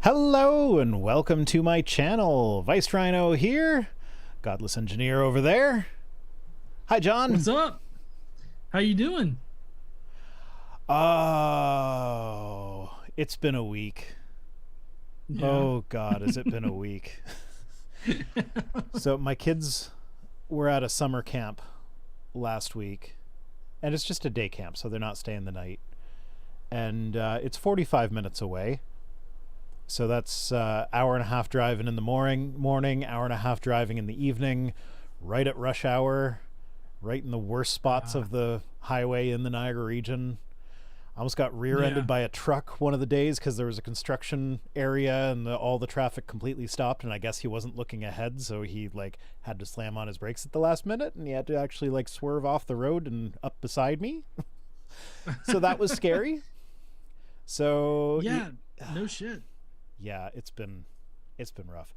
Hello and welcome to my channel. Vice Rhino here, Godless Engineer over there. Hi, John. What's up? How you doing? Oh, it's been a week. Yeah. Oh God, has it been a week? So my kids were at a summer camp last week, and it's just a day camp, so they're not staying the night. And it's 45 minutes away. So that's hour and a half driving in the morning, hour and a half driving in the evening, right at rush hour, right in the worst spots of the highway in the Niagara region. I almost got rear-ended by a truck one of the days because there was a construction area and all the traffic completely stopped, and I guess he wasn't looking ahead, so he had to slam on his brakes at the last minute, and he had to actually swerve off the road and up beside me. So that was scary. So yeah, no shit. Yeah, it's been rough.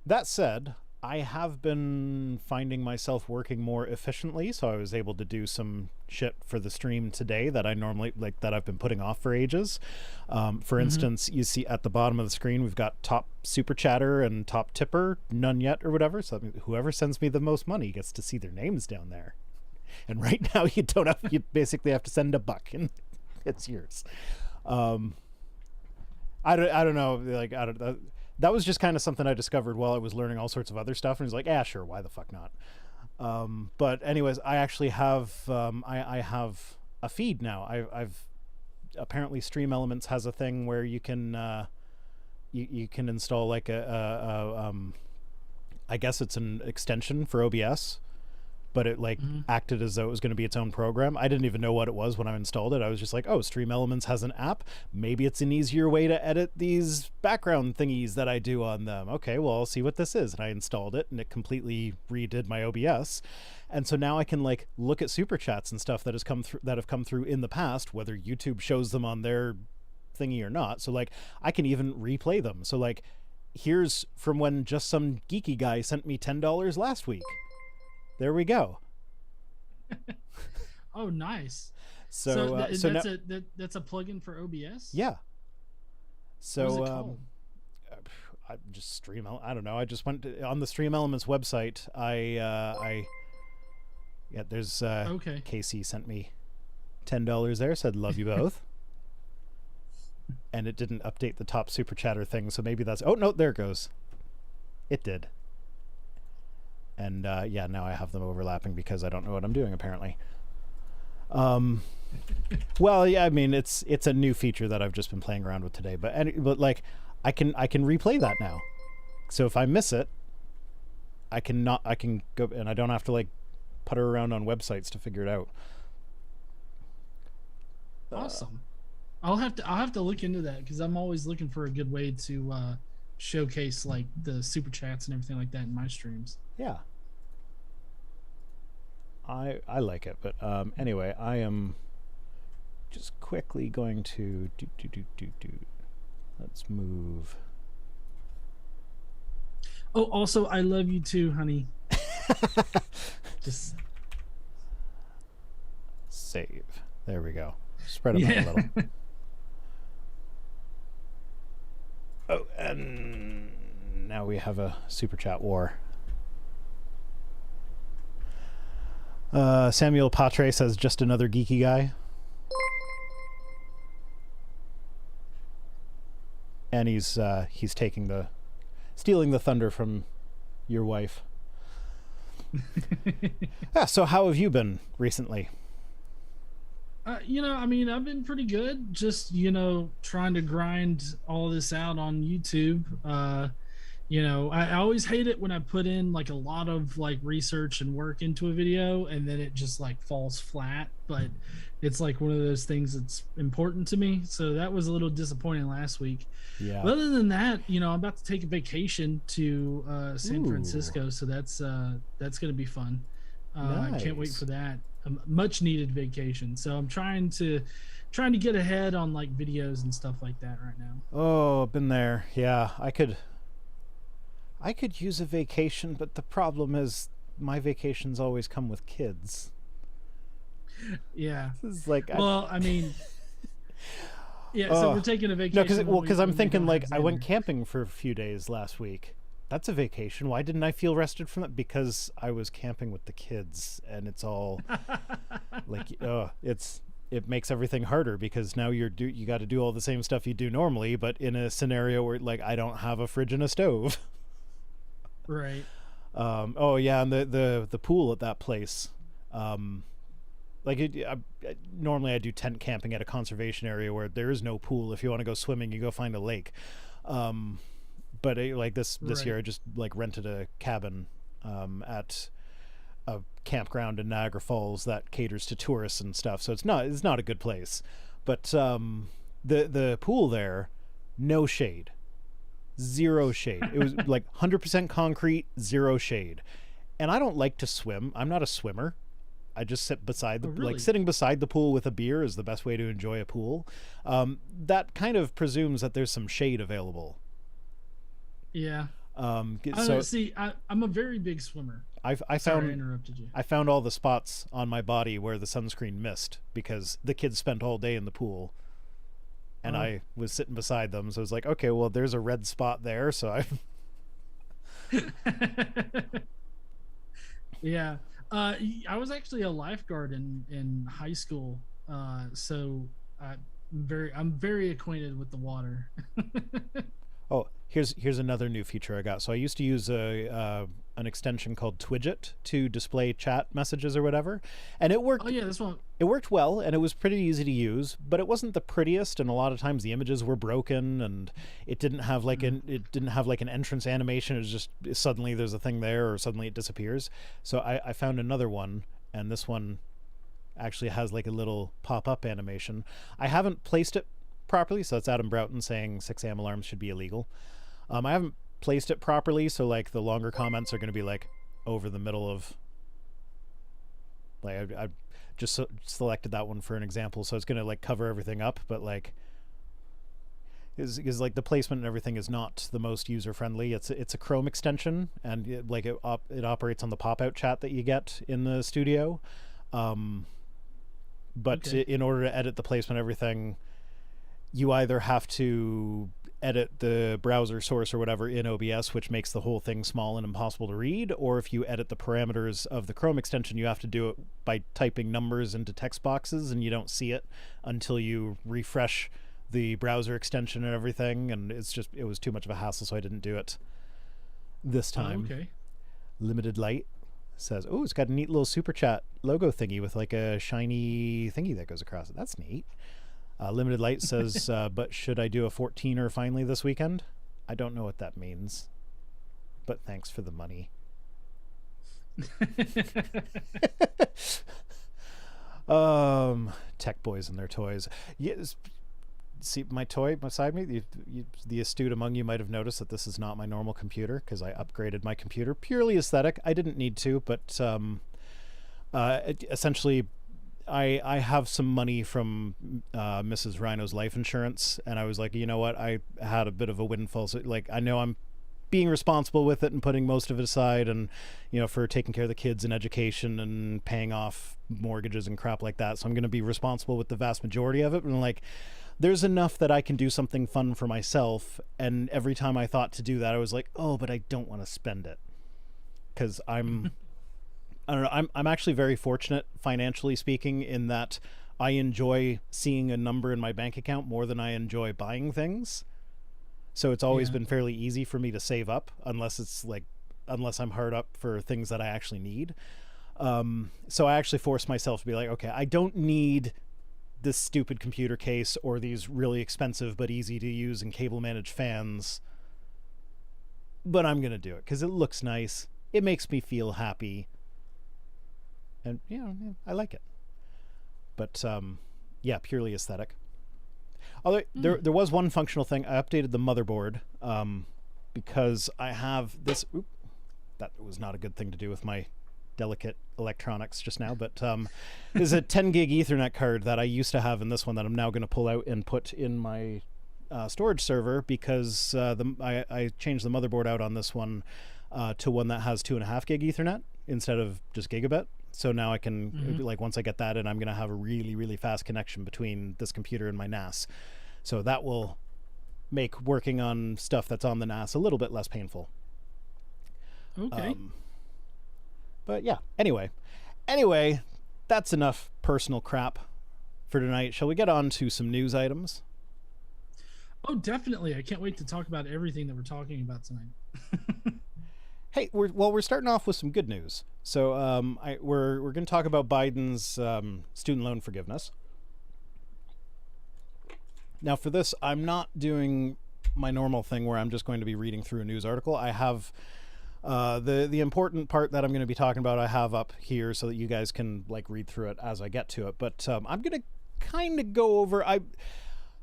That said, I have been finding myself working more efficiently, so I was able to do some shit for the stream today that I normally that I've been putting off for ages. For instance, you see at the bottom of the screen we've got top super chatter and top tipper, none yet or whatever. So whoever sends me the most money gets to see their names down there. And right now you basically have to send $1 and it's yours. I don't know, that was just kind of something I discovered while I was learning all sorts of other stuff, and he's like, yeah, sure, why the fuck not? But anyways, I actually have I have a feed now. I've apparently Stream Elements has a thing where you can you can install I guess it's an extension for OBS, but it acted as though it was going to be its own program. I didn't even know what it was when I installed it. I was just like, oh, Stream Elements has an app. Maybe it's an easier way to edit these background thingies that I do on them. Okay, well, I'll see what this is. And I installed it, and it completely redid my OBS. And so now I can look at super chats and stuff that have come through in the past, whether YouTube shows them on their thingy or not. So I can even replay them. So here's from when just some geeky guy sent me $10 last week. There we go. Oh, nice. So that's a plugin for OBS? Yeah. So what is it called? I just I don't know. I just went on the Stream Elements website. There's okay. Casey sent me $10 there, said love you both. And it didn't update the top super chatter thing, so maybe that's, oh no, there it goes. It did. And yeah, now I have them overlapping because I don't know what I'm doing apparently. Well, yeah, I mean it's a new feature that I've just been playing around with today, but like I can replay that now. So if I miss it, I can go, and I don't have to like putter around on websites to figure it out. Awesome. I'll have to look into that because I'm always looking for a good way to showcase like the super chats and everything like that in my streams. Yeah. I like it, but anyway, I am just quickly going to do. Let's move. Oh, also, I love you too, honey. Just save. There we go. Spread them out a little. Oh, and now we have a super chat war. Samuel Patre says, just another geeky guy. And he's stealing the thunder from your wife. Yeah, so how have you been recently? I mean, I've been pretty good. Just, trying to grind all this out on YouTube. I always hate it when I put in like a lot of like research and work into a video and then it just like falls flat, but it's like one of those things that's important to me. So that was a little disappointing last week. Yeah. But other than that, I'm about to take a vacation to San Francisco. So that's going to be fun. Nice. I can't wait for that. A much needed vacation. So I'm trying to get ahead on like videos and stuff like that right now. Oh, I've been there. Yeah, I could use a vacation, but the problem is my vacations always come with kids. Yeah. This is like, well, I mean, yeah, so we're taking a vacation. No, because I'm thinking like I went camping for a few days last week. That's a vacation. Why didn't I feel rested from that? Because I was camping with the kids, and it's all like, it makes everything harder because now you got to do all the same stuff you do normally, but in a scenario where like I don't have a fridge and a stove. Right. Oh yeah, and the pool at that place. Normally I do tent camping at a conservation area where there is no pool. If you want to go swimming, you go find a lake. But this year I just like rented a cabin at a campground in Niagara Falls that caters to tourists and stuff. So it's not a good place. But the pool there, no shade. Zero shade. It was like 100% concrete, zero shade. And I don't like to swim. I'm not a swimmer. I just sit beside like sitting beside the pool with a beer is the best way to enjoy a pool. That kind of presumes that there's some shade available. Yeah. I'm a very big swimmer. Sorry, I interrupted you. I found all the spots on my body where the sunscreen missed because the kids spent all day in the pool. And I was sitting beside them, so I was like, okay, well, there's a red spot there, so I... Yeah. I was actually a lifeguard in high school, so I'm very acquainted with the water. Oh, here's another new feature I got. So I used to use an extension called Twidget to display chat messages or whatever, and it worked. Oh yeah, this one. It worked well, and it was pretty easy to use, but it wasn't the prettiest, and a lot of times the images were broken, and it didn't have like an entrance animation. It was just suddenly there's a thing there, or suddenly it disappears. So I found another one, and this one actually has like a little pop-up animation. I haven't placed it properly, so it's Adam Broughton saying 6 a.m. alarms should be illegal. I haven't placed it properly, so like the longer comments are going to be like over the middle of, like I just selected that one for an example, so it's going to like cover everything up, but like is like the placement and everything is not the most user friendly. It's a Chrome extension, and it operates on the pop out chat that you get in the studio, but okay. In order to edit the placement and everything, you either have to edit the browser source or whatever in OBS, which makes the whole thing small and impossible to read, or if you edit the parameters of the Chrome extension, you have to do it by typing numbers into text boxes, and you don't see it until you refresh the browser extension and everything, and it was too much of a hassle, so I didn't do it this time. Okay. Limited Light says, oh, it's got a neat little super chat logo thingy with like a shiny thingy that goes across it. That's neat. Limited Light says, but should I do a 14er finally this weekend? I don't know what that means, but thanks for the money. Tech boys and their toys. Yes. See my toy beside me? The astute among you might have noticed that this is not my normal computer because I upgraded my computer. Purely aesthetic. I didn't need to, but essentially I have some money from Mrs. Rhino's life insurance, and I was like, you know what? I had a bit of a windfall. So, like, I know I'm being responsible with it and putting most of it aside, and for taking care of the kids and education and paying off mortgages and crap like that. So I'm going to be responsible with the vast majority of it. And like, there's enough that I can do something fun for myself. And every time I thought to do that, I was like, oh, but I don't want to spend it because I don't know. I'm actually very fortunate, financially speaking, in that I enjoy seeing a number in my bank account more than I enjoy buying things. So it's always been fairly easy for me to save up, unless I'm hard up for things that I actually need. So I actually forced myself to be like, okay, I don't need this stupid computer case or these really expensive but easy to use and cable managed fans, but I'm going to do it because it looks nice. It makes me feel happy. And, I like it. But, purely aesthetic. Although there was one functional thing. I updated the motherboard because I have this... that was not a good thing to do with my delicate electronics just now, but there's a 10 gig Ethernet card that I used to have in this one that I'm now going to pull out and put in my storage server because I changed the motherboard out on this one to one that has 2.5 gig Ethernet instead of just gigabit. So now I can, once I get that in, I'm going to have a really, really fast connection between this computer and my NAS. So that will make working on stuff that's on the NAS a little bit less painful. Okay. But yeah, anyway, that's enough personal crap for tonight. Shall we get on to some news items? Oh, definitely. I can't wait to talk about everything that we're talking about tonight. Hey, we're starting off with some good news. So we're going to talk about Biden's student loan forgiveness. Now, for this, I'm not doing my normal thing where I'm just going to be reading through a news article. I have the important part that I'm going to be talking about I have up here so that you guys can read through it as I get to it. But I'm going to kind of go over...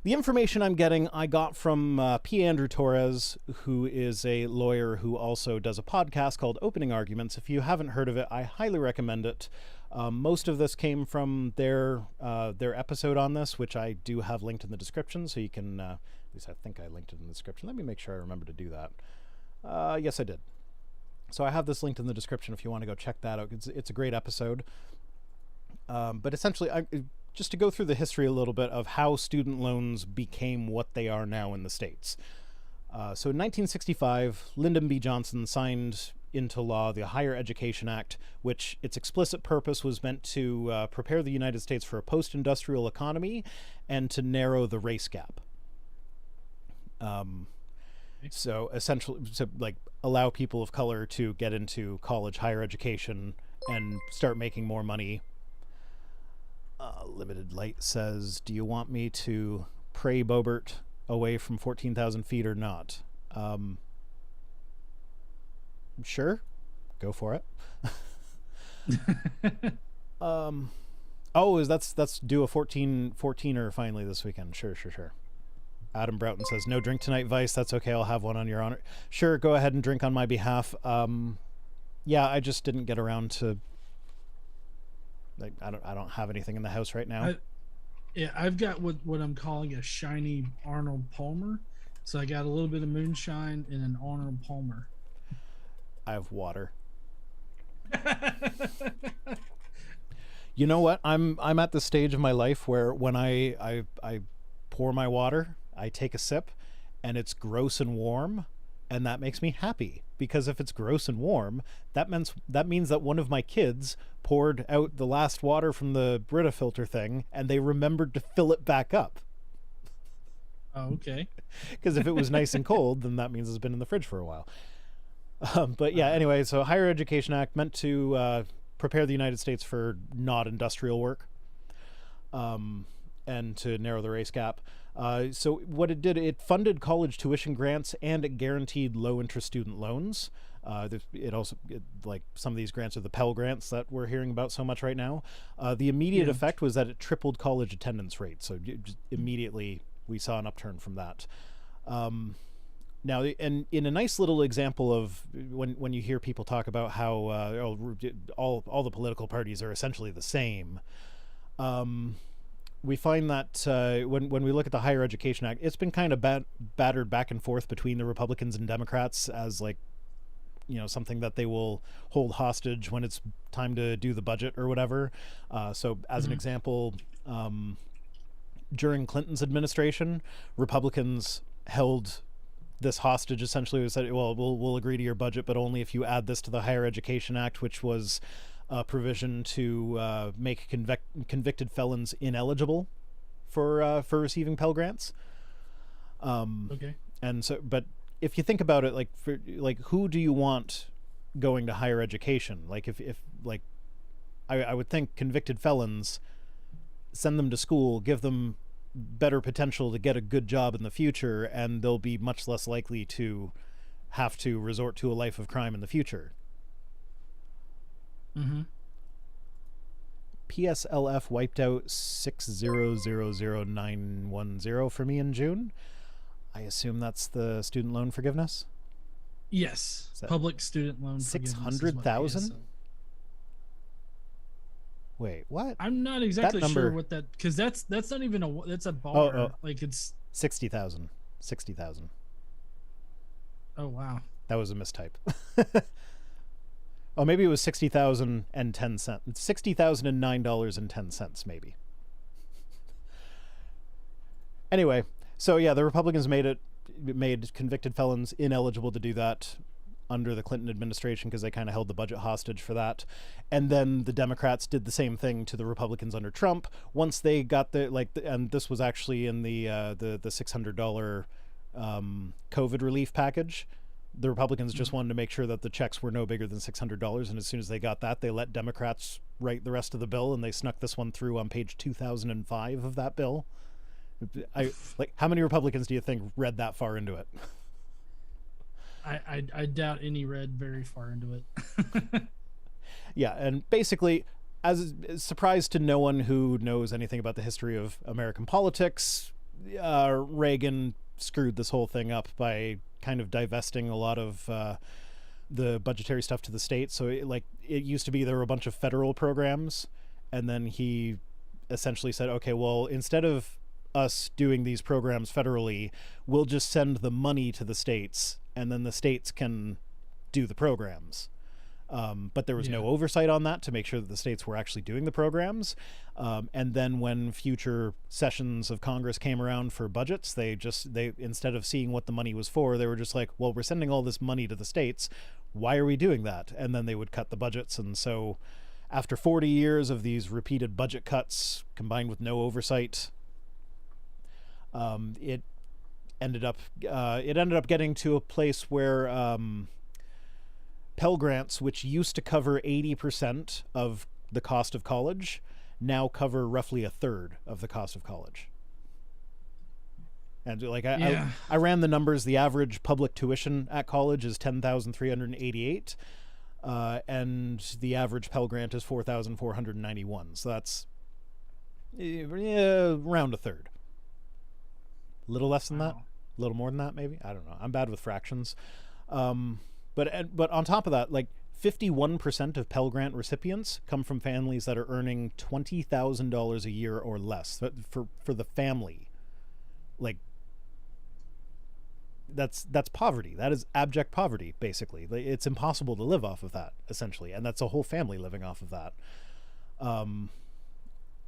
The information I'm getting, I got from P. Andrew Torres, who is a lawyer who also does a podcast called Opening Arguments. If you haven't heard of it, I highly recommend it. Most of this came from their episode on this, which I do have linked in the description, so you can... at least I think I linked it in the description. Let me make sure I remember to do that. Yes, I did. So I have this linked in the description if you want to go check that out. It's a great episode. But essentially, just to go through the history a little bit of how student loans became what they are now in the States. So in 1965, Lyndon B. Johnson signed into law the Higher Education Act, which its explicit purpose was meant to prepare the United States for a post-industrial economy and to narrow the race gap. So essentially, allow people of color to get into college, higher education, and start making more money. Limited Light says, do you want me to pray Bobert away from 14,000 feet or not? Sure. Go for it. That's do a 14er finally this weekend. Sure. Adam Broughton says, no drink tonight, Vice. That's okay. I'll have one on your honor. Sure. Go ahead and drink on my behalf. Yeah, I just didn't get around to... I don't have anything in the house right now. I've got what I'm calling a shiny Arnold Palmer. So I got a little bit of moonshine and an Arnold Palmer. I have water. You know what? I'm at the stage of my life where when I pour my water, I take a sip, and it's gross and warm, and that makes me happy. Because if it's gross and warm, that means that one of my kids poured out the last water from the Brita filter thing, and they remembered to fill it back up. Oh, okay. Because if it was nice and cold, then that means it's been in the fridge for a while. But yeah, anyway, so Higher Education Act meant to prepare the United States for not industrial work, and to narrow the race gap. So what it did, it funded college tuition grants and it guaranteed low-interest student loans. It also, like some of these grants are the Pell Grants that we're hearing about so much right now. The immediate effect was that it tripled college attendance rates. So just immediately we saw an upturn from that. Now, and in a nice little example of when you hear people talk about how all the political parties are essentially the same, we find that when we look at the Higher Education Act, it's been kind of battered back and forth between the Republicans and Democrats as, like, something that they will hold hostage when it's time to do the budget or whatever. So as an example, during Clinton's administration, Republicans held this hostage. Essentially, said, well, we'll agree to your budget, but only if you add this to the Higher Education Act, which was a provision to make convicted felons ineligible for receiving Pell Grants. Okay. And so, but if you think about it, who do you want going to higher education? Like, if I would think convicted felons, send them to school, give them better potential to get a good job in the future, and they'll be much less likely to have to resort to a life of crime in the future. PSLF wiped out 6000910 for me in June. I assume that's the student loan forgiveness? Yes. Public student loan 600,000? Wait, what? I'm not exactly sure what that, because that's not even that's a bar. Like, it's 60,000. 60,000. Oh wow. That was a mistype. Oh, maybe it was 60,010 cents. It's $60,009.10 maybe. Anyway, so yeah, the Republicans made convicted felons ineligible to do that under the Clinton administration because they kind of held the budget hostage for that. And then the Democrats did the same thing to the Republicans under Trump. Once they got and this was actually in the $600 COVID relief package. The Republicans just wanted to make sure that the checks were no bigger than $600, and as soon as they got that, they let Democrats write the rest of the bill, and they snuck this one through on page 2005 of that bill. How many Republicans do you think read that far into it? I doubt any read very far into it. Yeah, and basically, as a surprise to no one who knows anything about the history of American politics, Reagan screwed this whole thing up by kind of divesting a lot of the budgetary stuff to the states. So it used to be there were a bunch of federal programs, and then he essentially said, okay, well, instead of us doing these programs federally, we'll just send the money to the states, and then the states can do the programs. But there was no oversight on that to make sure that the states were actually doing the programs. And then when future sessions of Congress came around for budgets, they instead of seeing what the money was for, they were just like, well, we're sending all this money to the states. Why are we doing that? And then they would cut the budgets. And so after 40 years of these repeated budget cuts combined with no oversight, it ended up getting to a place where Pell Grants, which used to cover 80% of the cost of college, now cover roughly a third of the cost of college. And I ran the numbers. The average public tuition at college is $10,388, and the average Pell Grant is $4,491. So that's around a third. A little less than that, a little more than that, maybe. I don't know. I'm bad with fractions. But on top of that, 51% of Pell Grant recipients come from families that are earning $20,000 a year or less. For the family, that's poverty. That is abject poverty, basically. It's impossible to live off of that, essentially, and that's a whole family living off of that. And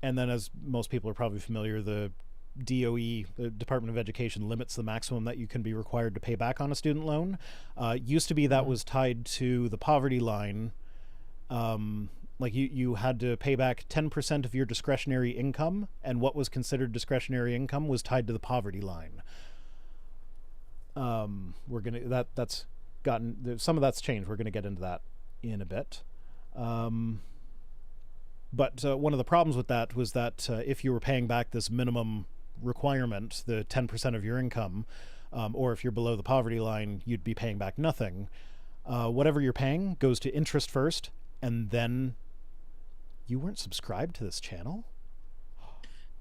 then, as most people are probably familiar, the DOE, the Department of Education, limits the maximum that you can be required to pay back on a student loan. Used to be that was tied to the poverty line. You had to pay back 10% of your discretionary income, and what was considered discretionary income was tied to the poverty line. That's some of that's changed. We're going to get into that in a bit. But one of the problems with that was that if you were paying back this minimum requirement, the 10% of your income, or if you're below the poverty line, you'd be paying back nothing. Whatever you're paying goes to interest first, and then you weren't subscribed to this channel?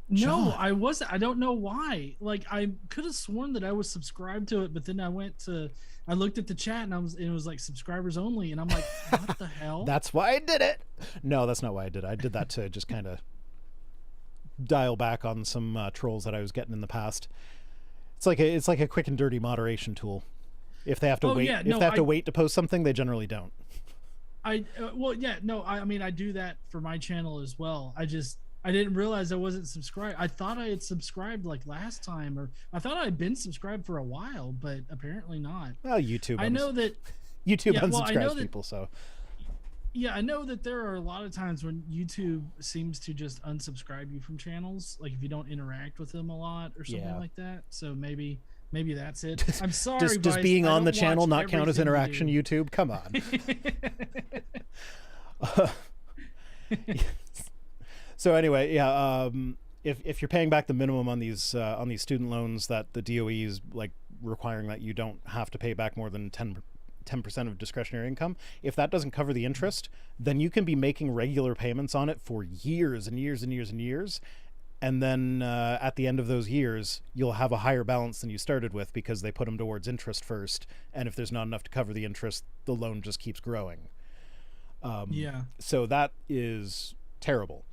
No, I wasn't. I don't know why. Like, I could have sworn that I was subscribed to it, but then I looked at the chat and it was like subscribers only, and I'm like, what the hell? That's why I did it. No, that's not why I did it. I did that to just kind of dial back on some trolls that I was getting in the past. It's like a quick and dirty moderation tool. If they have to wait to post something, they generally don't. I mean, I do that for my channel as well. I didn't realize I wasn't subscribed. I thought I had subscribed like last time, or I thought I had been subscribed for a while, but apparently not. Well, YouTube. I know that YouTube unsubscribes people, so. Yeah, I know that there are a lot of times when YouTube seems to just unsubscribe you from channels, like if you don't interact with them a lot or something like that. So maybe that's it. I'm sorry. Does being on the channel not count as interaction, YouTube? Come on. So anyway, if you're paying back the minimum on these student loans that the DOE is like requiring that you don't have to pay back more than 10% of discretionary income, if that doesn't cover the interest, then you can be making regular payments on it for years and years and years and years. And then at the end of those years, you'll have a higher balance than you started with because they put them towards interest first. And if there's not enough to cover the interest, the loan just keeps growing. So that is terrible.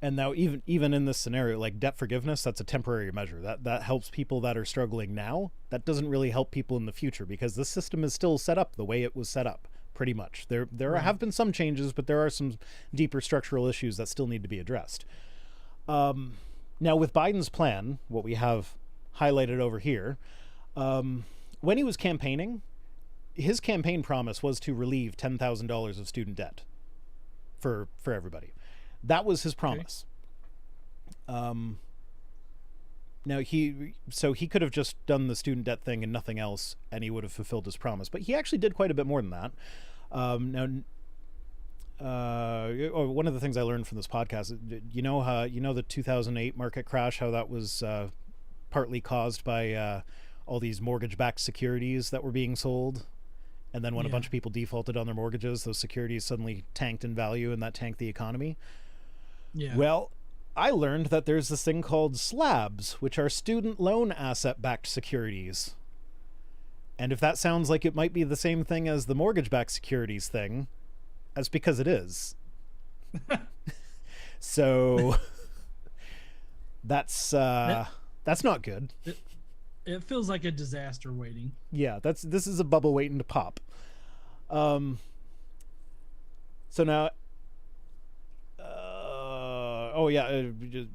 And now even in this scenario, like debt forgiveness, that's a temporary measure. That helps people that are struggling now. That doesn't really help people in the future because the system is still set up the way it was set up. Pretty much. There have been some changes, but there are some deeper structural issues that still need to be addressed. Now, with Biden's plan, what we have highlighted over here, when he was campaigning, his campaign promise was to relieve $10,000 of student debt for everybody. That was his promise. Okay. Now, he could have just done the student debt thing and nothing else, and he would have fulfilled his promise. But he actually did quite a bit more than that. One of the things I learned from this podcast, the 2008 market crash, how that was partly caused by all these mortgage-backed securities that were being sold. And then when a bunch of people defaulted on their mortgages, those securities suddenly tanked in value, and that tanked the economy. Yeah. Well, I learned that there's this thing called slabs, which are student loan asset-backed securities. And if that sounds like it might be the same thing as the mortgage-backed securities thing, that's because it is. So that's not good. It feels like a disaster waiting. Yeah, this is a bubble waiting to pop. So now,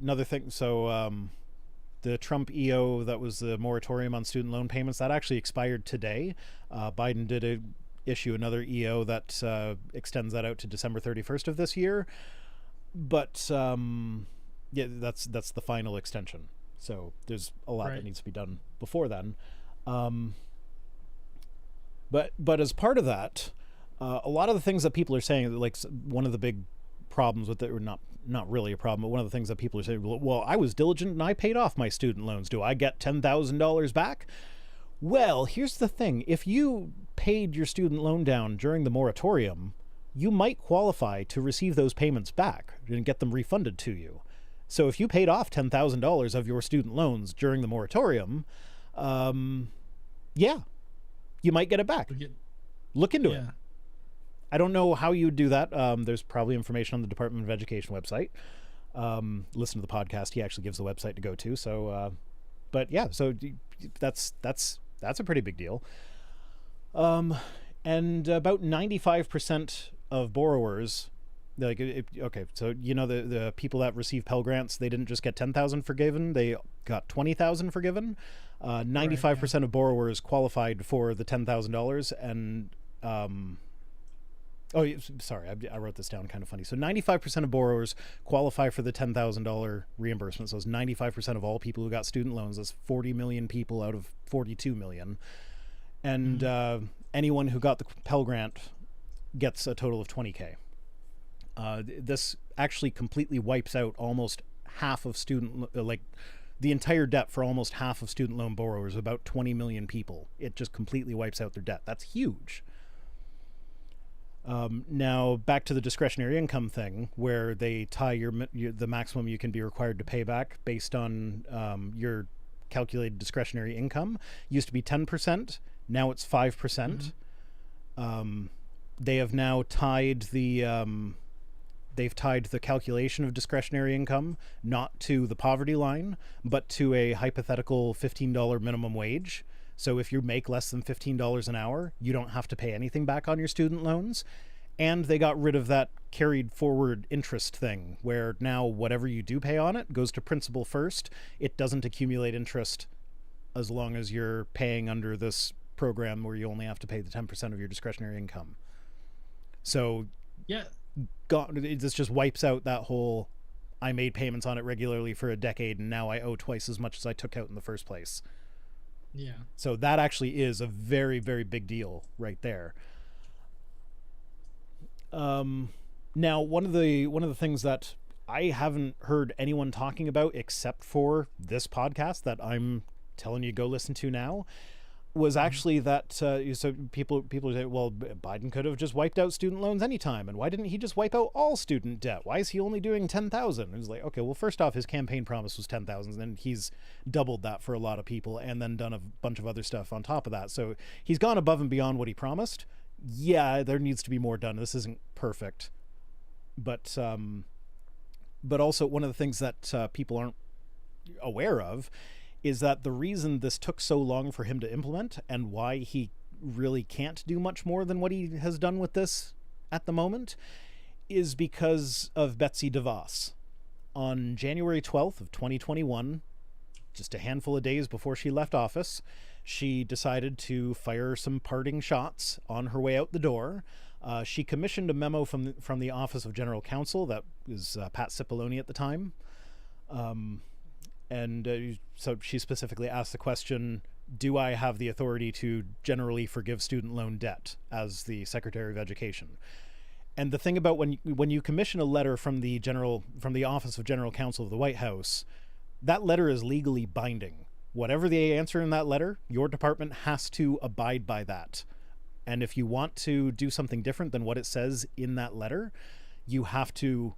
another thing. So the Trump EO, that was the moratorium on student loan payments, that actually expired today. Biden did issue another EO that extends that out to December 31st of this year. But that's the final extension. So there's a lot that needs to be done before then. But as part of that, a lot of the things that people are saying, like one of the big problems with it, or not really a problem, but one of the things that people are saying, well, I was diligent and I paid off my student loans. Do I get $10,000 back? Well, here's the thing. If you paid your student loan down during the moratorium, you might qualify to receive those payments back and get them refunded to you. So if you paid off $10,000 of your student loans during the moratorium, you might get it back. Look into it. I don't know how you would do that. There's probably information on the Department of Education website. Listen to the podcast. He actually gives the website to go to. So, so that's a pretty big deal. And about 95% of borrowers, the people that receive Pell Grants, they didn't just get 10,000 forgiven, they got 20,000 forgiven. 95% of borrowers qualified for the $10,000, and Oh, sorry, I wrote this down kind of funny. So 95% of borrowers qualify for the $10,000 reimbursement. So it's 95% of all people who got student loans. That's 40 million people out of 42 million. And anyone who got the Pell Grant gets a total of $20K. This actually completely wipes out almost half of the entire debt for almost half of student loan borrowers, about 20 million people. It just completely wipes out their debt. That's huge. Now back to the discretionary income thing, where they tie the maximum you can be required to pay back based on your calculated discretionary income. Used to be 10%. Now it's 5%. They have now tied they've tied the calculation of discretionary income not to the poverty line, but to a hypothetical $15 minimum wage. So if you make less than $15 an hour, you don't have to pay anything back on your student loans. And they got rid of that carried forward interest thing, where now whatever you do pay on it goes to principal first. It doesn't accumulate interest as long as you're paying under this program where you only have to pay the 10% of your discretionary income. So yeah, this just wipes out that whole, I made payments on it regularly for a decade and now I owe twice as much as I took out in the first place. Yeah. So that actually is a very, very big deal right there. Now, one of the things that I haven't heard anyone talking about except for this podcast that I'm telling you go listen to now was actually that so people say, well, Biden could have just wiped out student loans anytime, and why didn't he just wipe out all student debt? Why is he only doing 10,000? It was like, okay, well, first off, his campaign promise was 10,000, and then he's doubled that for a lot of people, and then done a bunch of other stuff on top of that. So he's gone above and beyond what he promised. Yeah, there needs to be more done. This isn't perfect, but also one of the things that people aren't aware of is that the reason this took so long for him to implement and why he really can't do much more than what he has done with this at the moment is because of Betsy DeVos. On January 12th of 2021, just a handful of days before she left office, she decided to fire some parting shots on her way out the door. She commissioned a memo from the Office of General Counsel, that was Pat Cipollone at the time. So she specifically asked the question, do I have the authority to generally forgive student loan debt as the Secretary of Education? And the thing about when you commission a letter from the Office of General Counsel of the White House, that letter is legally binding. Whatever they answer in that letter, your department has to abide by that. And if you want to do something different than what it says in that letter, you have to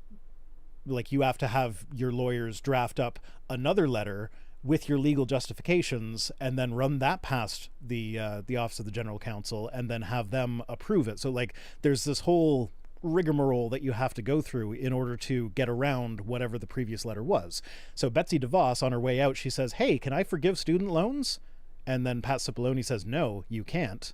have your lawyers draft up another letter with your legal justifications and then run that past the Office of the General Counsel and then have them approve it. So there's this whole rigmarole that you have to go through in order to get around whatever the previous letter was. So Betsy DeVos, on her way out, she says, hey, can I forgive student loans? And then Pat Cipollone says, no, you can't.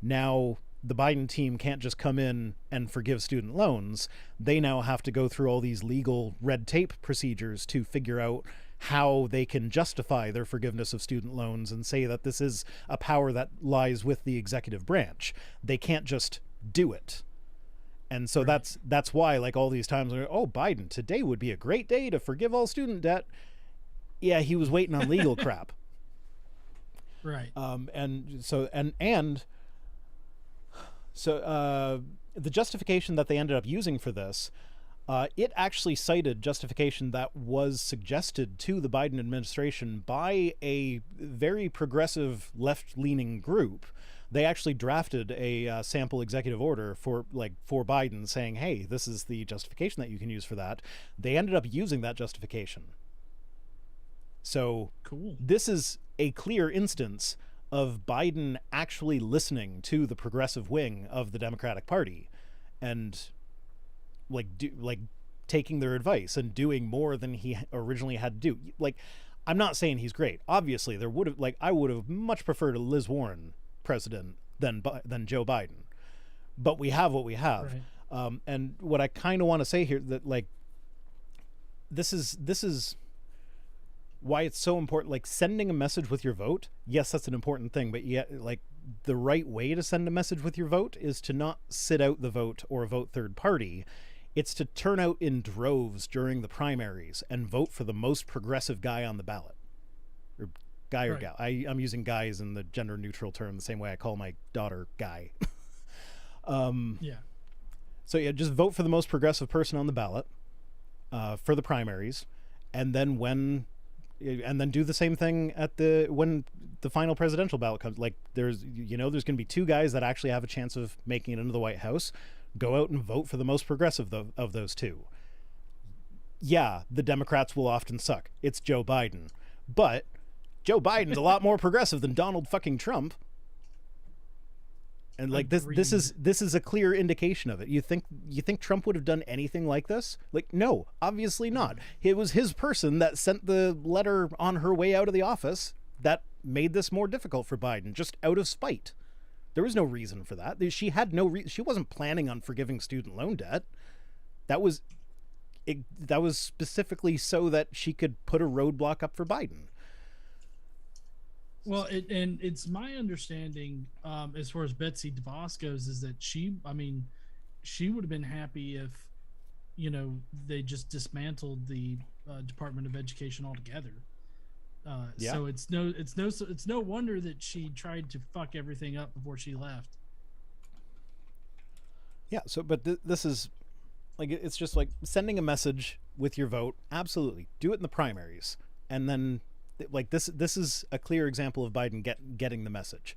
Now the Biden team can't just come in and forgive student loans. They now have to go through all these legal red tape procedures to figure out how they can justify their forgiveness of student loans and say that this is a power that lies with the executive branch. They can't just do it. And so right. that's why, all these times, oh, Biden, today would be a great day to forgive all student debt. Yeah, he was waiting on legal crap. Right. So the justification that they ended up using for this, it actually cited justification that was suggested to the Biden administration by a very progressive left-leaning group. They actually drafted a sample executive order for Biden saying, hey, this is the justification that you can use for that. They ended up using that justification. So cool. This is a clear instance of Biden actually listening to the progressive wing of the Democratic Party and taking their advice and doing more than he originally had to do. I'm not saying he's great. Obviously, I would have much preferred a Liz Warren president than Joe Biden, but we have what we have. Right. And what I kind of want to say here, that this is why it's so important. Sending a message with your vote, yes, that's an important thing, but yet the right way to send a message with your vote is to not sit out the vote or vote third party. It's to turn out in droves during the primaries and vote for the most progressive guy on the ballot. Or guy or gal. I'm using guys in the gender neutral term the same way I call my daughter Guy. Yeah. So yeah, just vote for the most progressive person on the ballot for the primaries, and then do the same thing when the final presidential ballot comes. Like there's going to be two guys that actually have a chance of making it into the White House. Go out and vote for the most progressive of those two. Yeah, the Democrats will often suck. It's Joe Biden, but Joe Biden's a lot more progressive than Donald fucking Trump. And like this is a clear indication of it. You think Trump would have done anything like this? Like, no, obviously not. It was his person that sent the letter on her way out of the office that made this more difficult for Biden, just out of spite. There was no reason for that. She had she wasn't planning on forgiving student loan debt. That was specifically so that she could put a roadblock up for Biden. Well, it's my understanding, as far as Betsy DeVos goes, is that she would have been happy if, they just dismantled the Department of Education altogether. Yeah. So it's no wonder that she tried to fuck everything up before she left. Yeah. So, but this is like, it's just like sending a message with your vote. Absolutely, do it in the primaries, and then. Like this is a clear example of Biden getting the message.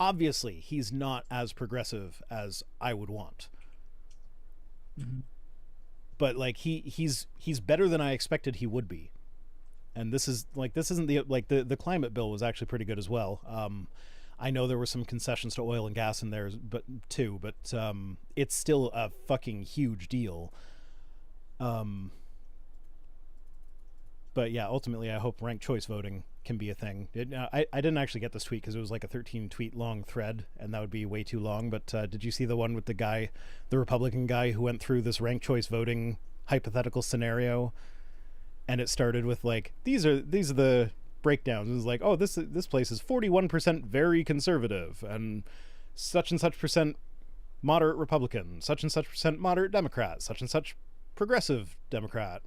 Obviously, he's not as progressive as I would want. Mm-hmm. But like he's better than I expected he would be. And this isn't the climate bill was actually pretty good as well. I know there were some concessions to oil and gas in there, but it's still a fucking huge deal. But yeah, ultimately, I hope ranked choice voting can be a thing. I didn't actually get this tweet because it was like a 13 tweet long thread, and that would be way too long. But did you see the one with the Republican guy who went through this ranked choice voting hypothetical scenario? And it started with like, these are the breakdowns. It was like, oh, this place is 41% very conservative, and such percent moderate Republican, such and such percent moderate Democrat, such and such progressive Democrat.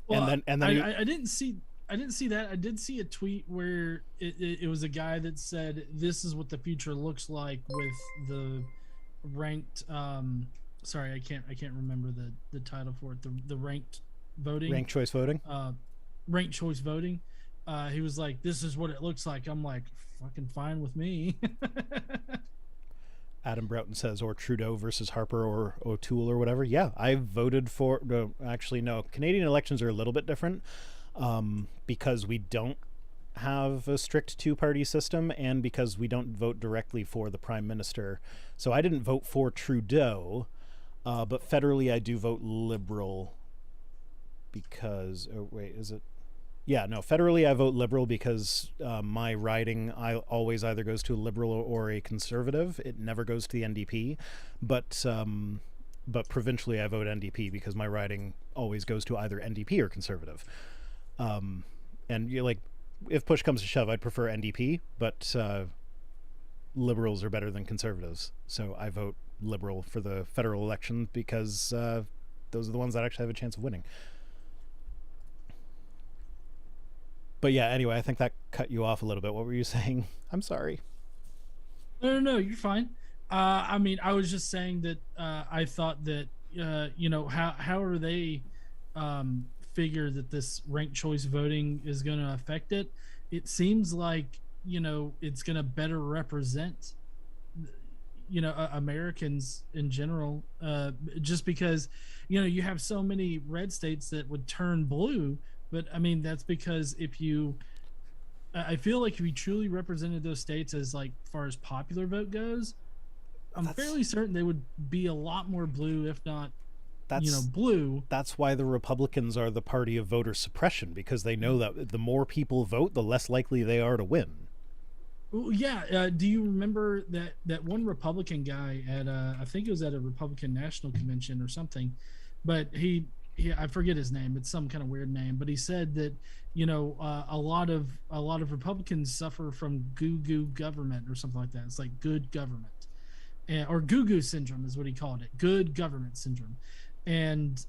Well, and then I didn't see that. I did see a tweet where it was a guy that said this is what the future looks like with the ranked. Sorry, I can't remember the title for it. The ranked voting. Ranked choice voting. Ranked choice voting. He was like, "This is what it looks like." I'm like, "Fucking fine with me." Adam Broughton says, or Trudeau versus Harper or O'Toole or whatever. Yeah, I voted for... No, actually, no. Canadian elections are a little bit different because we don't have a strict two-party system and because we don't vote directly for the Prime Minister. So I didn't vote for Trudeau, but federally I do vote Liberal because... Oh, wait, is it... Yeah, no, federally I vote Liberal because my riding always either goes to a Liberal or a Conservative. It never goes to the NDP. But provincially I vote NDP because my riding always goes to either NDP or Conservative. And you're like, if push comes to shove, I'd prefer NDP, but Liberals are better than Conservatives. So I vote Liberal for the federal election because those are the ones that actually have a chance of winning. But yeah, anyway, I think that cut you off a little bit. What were you saying? I'm sorry. No, you're fine. I mean, I was just saying that I thought that, how are they figure that this ranked choice voting is going to affect it? It seems like, it's going to better represent, Americans in general, just because, you have so many red states that would turn blue. But I mean, that's because I feel like if you truly represented those states as like far as popular vote goes, I'm fairly certain they would be a lot more blue, if not, blue. That's why the Republicans are the party of voter suppression, because they know that the more people vote, the less likely they are to win. Well, yeah. Do you remember that one Republican guy at I think it was at a Republican National Convention or something, but he I forget his name. It's some kind of weird name, but he said that a lot of Republicans suffer from goo goo government or something like that. It's like good government, or goo goo syndrome is what he called it. Good government syndrome, and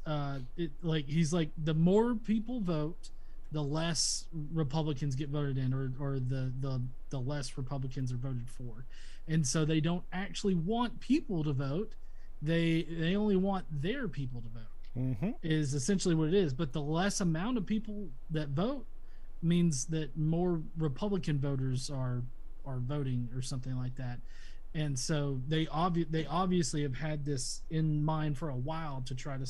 he's like, the more people vote, the less Republicans get voted in, or the less Republicans are voted for, and so they don't actually want people to vote. They only want their people to vote. Mm-hmm. Is essentially what it is. But the less amount of people that vote means that more Republican voters are voting or something like that. And so they obviously have had this in mind for a while to try to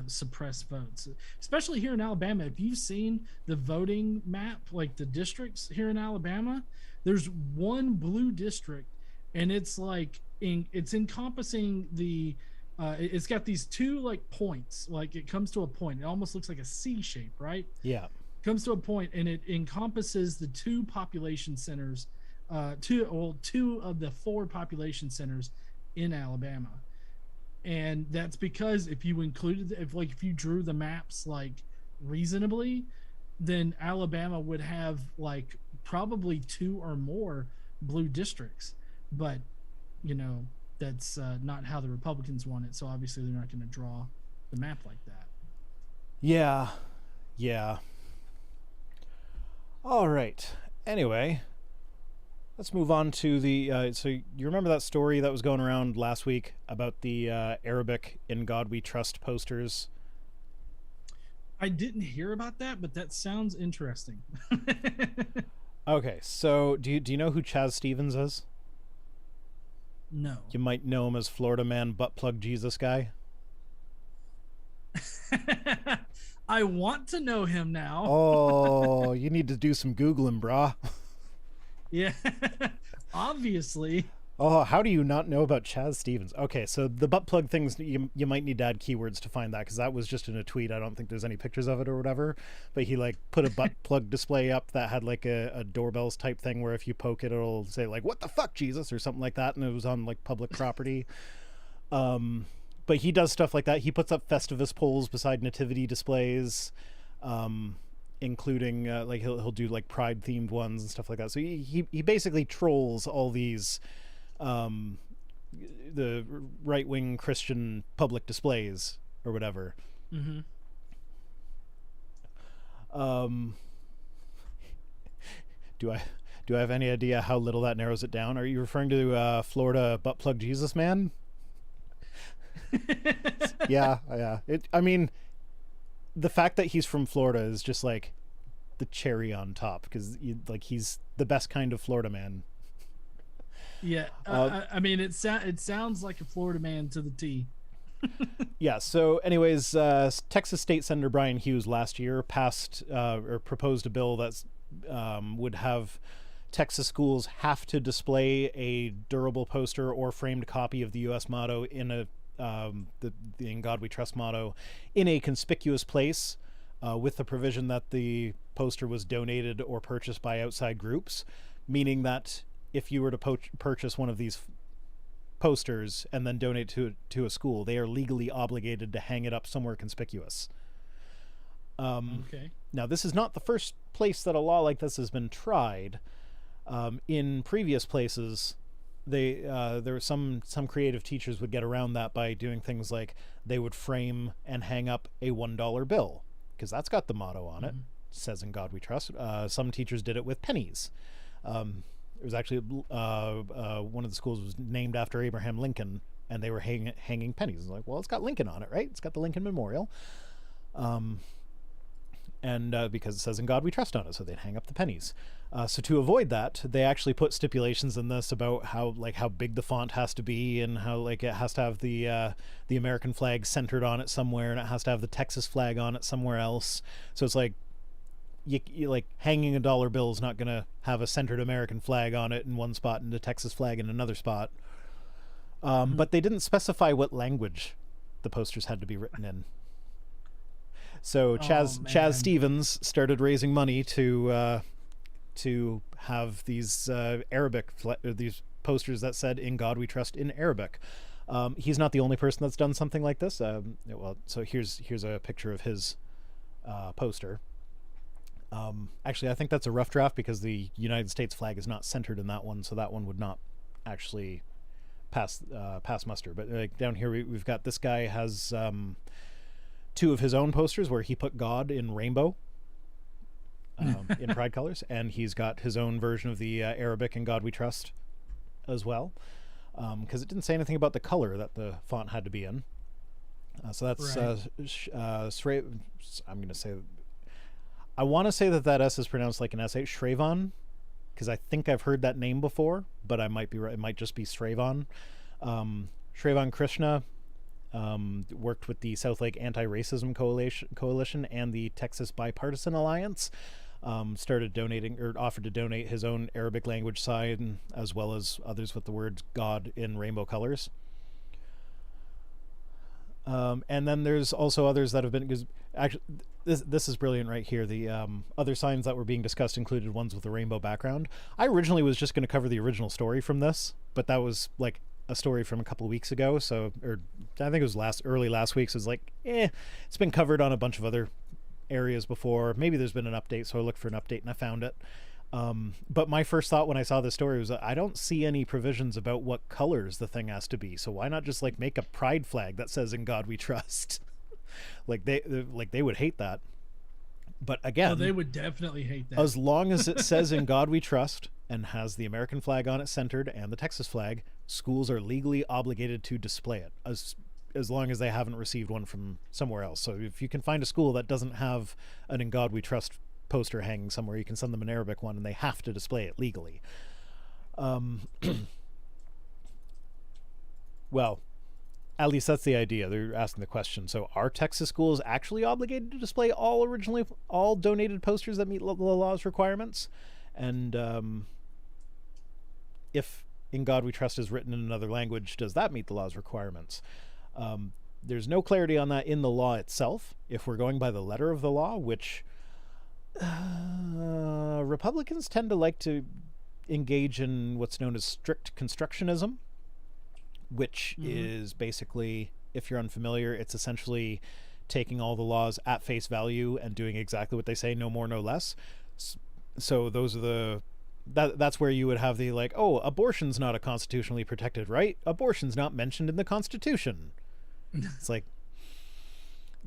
suppress votes, especially here in Alabama. If you've seen the voting map, like the districts here in Alabama, there's one blue district, and it's like it's encompassing the it's got these two like points, like it comes to a point. It almost looks like a C shape, right? Yeah. It comes to a point, and it encompasses the two population centers, two of the four population centers in Alabama. And that's because if you drew the maps like reasonably, then Alabama would have like probably two or more blue districts. But that's not how the Republicans want it. So obviously they're not going to draw the map like that. Yeah. All right. Anyway, let's move on to the... so you remember that story that was going around last week about the Arabic "In God We Trust" posters? I didn't hear about that, but that sounds interesting. Okay, so do you know who Chaz Stevens is? No. You might know him as Florida Man Butt Plug Jesus Guy. I want to know him now. Oh, you need to do some Googling, brah. Yeah, obviously. Oh, how do you not know about Chaz Stevens? Okay, so the butt plug things, you might need to add keywords to find that, because that was just in a tweet. I don't think there's any pictures of it or whatever, but he like put a butt plug display up that had like a doorbells type thing where if you poke it, it'll say like, "What the fuck, Jesus?" or something like that, and it was on like public property. But he does stuff like that. He puts up Festivus poles beside nativity displays, including like he'll do like pride themed ones and stuff like that. So he basically trolls all these the right-wing Christian public displays or whatever. Mm-hmm. Do I have any idea how little that narrows it down? Are you referring to Florida Butt Plug Jesus Man? Yeah. I mean, the fact that he's from Florida is just like the cherry on top, because he's the best kind of Florida man. Yeah, I mean, it sounds like a Florida man to the T. Yeah. So, anyways, Texas State Senator Brian Hughes last year passed or proposed a bill that would have Texas schools have to display a durable poster or framed copy of the U.S. motto in the "In God We Trust" motto in a conspicuous place, with the provision that the poster was donated or purchased by outside groups, meaning that if you were to purchase one of these posters and then donate to a school, they are legally obligated to hang it up somewhere conspicuous. Okay. Now, this is not the first place that a law like this has been tried. In previous places, there were some creative teachers would get around that by doing things like they would frame and hang up a $1 bill, because that's got the motto on it. Mm-hmm. Says "In God We Trust." Some teachers did it with pennies. It was actually one of the schools was named after Abraham Lincoln, and they were hanging pennies. It's like, well, it's got Lincoln on it, right? It's got the Lincoln Memorial. And because it says "In God We Trust" on it, so they'd hang up the pennies. So to avoid that, they actually put stipulations in this about how big the font has to be, and how like it has to have the American flag centered on it somewhere, and it has to have the Texas flag on it somewhere else. So it's like you like hanging a dollar bill is not going to have a centered American flag on it in one spot and the Texas flag in another spot. But they didn't specify what language the posters had to be written in. So Chaz Stevens started raising money to have these Arabic these posters that said "In God We Trust" in Arabic. He's not the only person that's done something like this. So here's a picture of his poster. Actually, I think that's a rough draft because the United States flag is not centered in that one, so that one would not actually pass muster. But down here, we've got this guy has two of his own posters where he put God in rainbow. In pride colors, and he's got his own version of the Arabic "In God We Trust" as well, because it didn't say anything about the color that the font had to be in. So that's right. I'm going to say, I want to say that S is pronounced like an S. Shravan, because I think I've heard that name before, but I might be right. It might just be Shravan. Shravan Krishna worked with the South Lake Anti-Racism Coalition and the Texas Bipartisan Alliance. Started donating, or offered to donate, his own Arabic language sign, as well as others with the word God in rainbow colors. And then there's also others that have been, because actually this is brilliant right here. The other signs that were being discussed included ones with a rainbow background. I originally was just going to cover the original story from this, but that was like a story from a couple of weeks ago, or I think it was early last week, so it's like, it's been covered on a bunch of other areas before. Maybe there's been an update, so I looked for an update and I found it. But my first thought when I saw this story was, I don't see any provisions about what colors the thing has to be, so why not just like make a pride flag that says "In God We Trust"? they would hate that. But again, they would definitely hate that. As long as it says "In God We Trust" and has the American flag on it centered and the Texas flag, schools are legally obligated to display it, as long as they haven't received one from somewhere else. So if you can find a school that doesn't have an "In God We Trust" poster hanging somewhere, you can send them an Arabic one and they have to display it legally. Well, at least that's the idea. They're asking the question. So are Texas schools actually obligated to display all donated posters that meet the law's requirements? And if "In God We Trust" is written in another language, does that meet the law's requirements? There's no clarity on that in the law itself. If we're going by the letter of the law, which Republicans tend to like to engage in what's known as strict constructionism, which is basically, if you're unfamiliar, it's essentially taking all the laws at face value and doing exactly what they say, no more, no less. So those are that's where you would have the like, oh, abortion's not a constitutionally protected right. Abortion's not mentioned in the Constitution. It's like,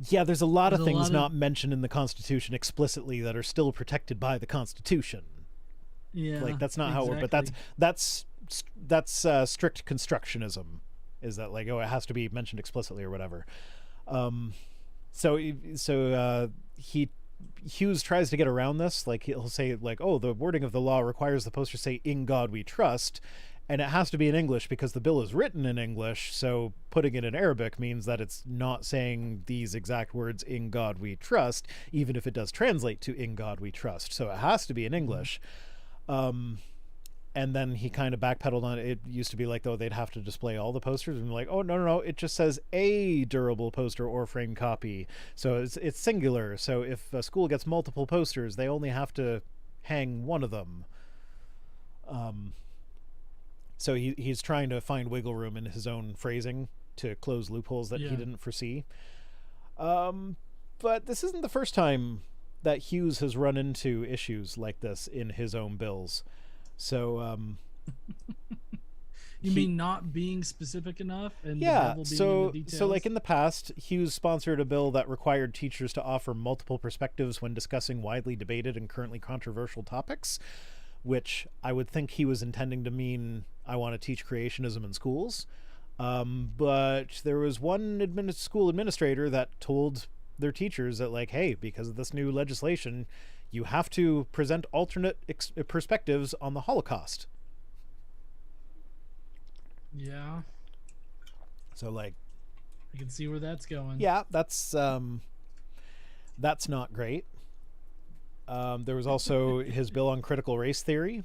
yeah, there's a lot of things not mentioned in the Constitution explicitly that are still protected by the Constitution. Yeah, like that's not how it works. But that's strict constructionism. Is that like, oh, it has to be mentioned explicitly or whatever. Hughes tries to get around this. Like he'll say like, oh, the wording of the law requires the poster say "In God We Trust," and it has to be in English because the bill is written in English. So putting it in Arabic means that it's not saying these exact words "In God We Trust," even if it does translate to "In God We Trust." So it has to be in English. And then he kind of backpedaled on it. It used to be like, though, they'd have to display all the posters, and like, oh, no, it just says a durable poster or framed copy. So it's singular. So if a school gets multiple posters, they only have to hang one of them. So he's trying to find wiggle room in his own phrasing to close loopholes that he didn't foresee. But this isn't the first time that Hughes has run into issues like this in his own bills. So you mean not being specific enough? And yeah, the so like in the past, Hughes sponsored a bill that required teachers to offer multiple perspectives when discussing widely debated and currently controversial topics, which I would think he was intending to mean, I want to teach creationism in schools. But there was one school administrator that told their teachers that, like, hey, because of this new legislation, you have to present alternate perspectives on the Holocaust. Yeah. So, like, I can see where that's going. Yeah, that's not great. There was also his bill on critical race theory.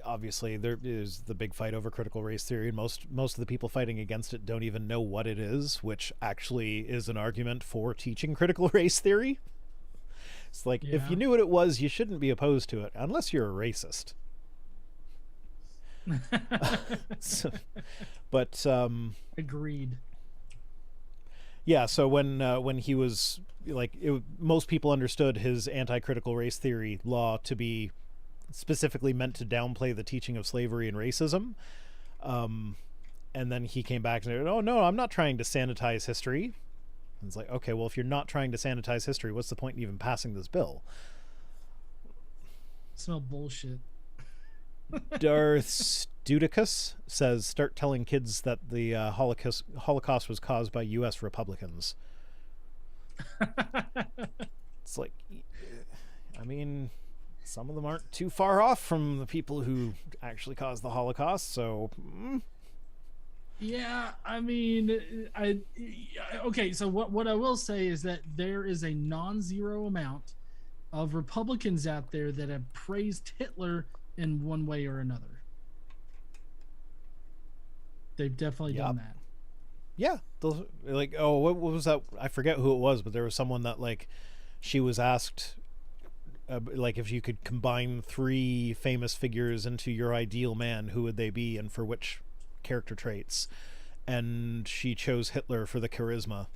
Obviously, there is the big fight over critical race theory, and most of the people fighting against it don't even know what it is, which actually is an argument for teaching critical race theory. It's like, if you knew what it was, you shouldn't be opposed to it, unless you're a racist. So, but Agreed. yeah, so when he was like, most people understood his anti-critical race theory law to be specifically meant to downplay the teaching of slavery and racism. And then he came back and said, "Oh no, I'm not trying to sanitize history." And it's like, okay, well, if you're not trying to sanitize history, what's the point in even passing this bill? Smell bullshit. Darth Studicus says, "Start telling kids that the Holocaust was caused by U.S. Republicans." It's like, I mean, some of them aren't too far off from the people who actually caused the Holocaust, so... Yeah, I mean, okay, so what I will say is that there is a non-zero amount of Republicans out there that have praised Hitler in one way or another. They've definitely done that. Yeah, those, like, oh, what was that? I forget who it was, but there was someone that, like, she was asked, like, if you could combine 3 famous figures into your ideal man, who would they be and for which character traits? And she chose Hitler for the charisma.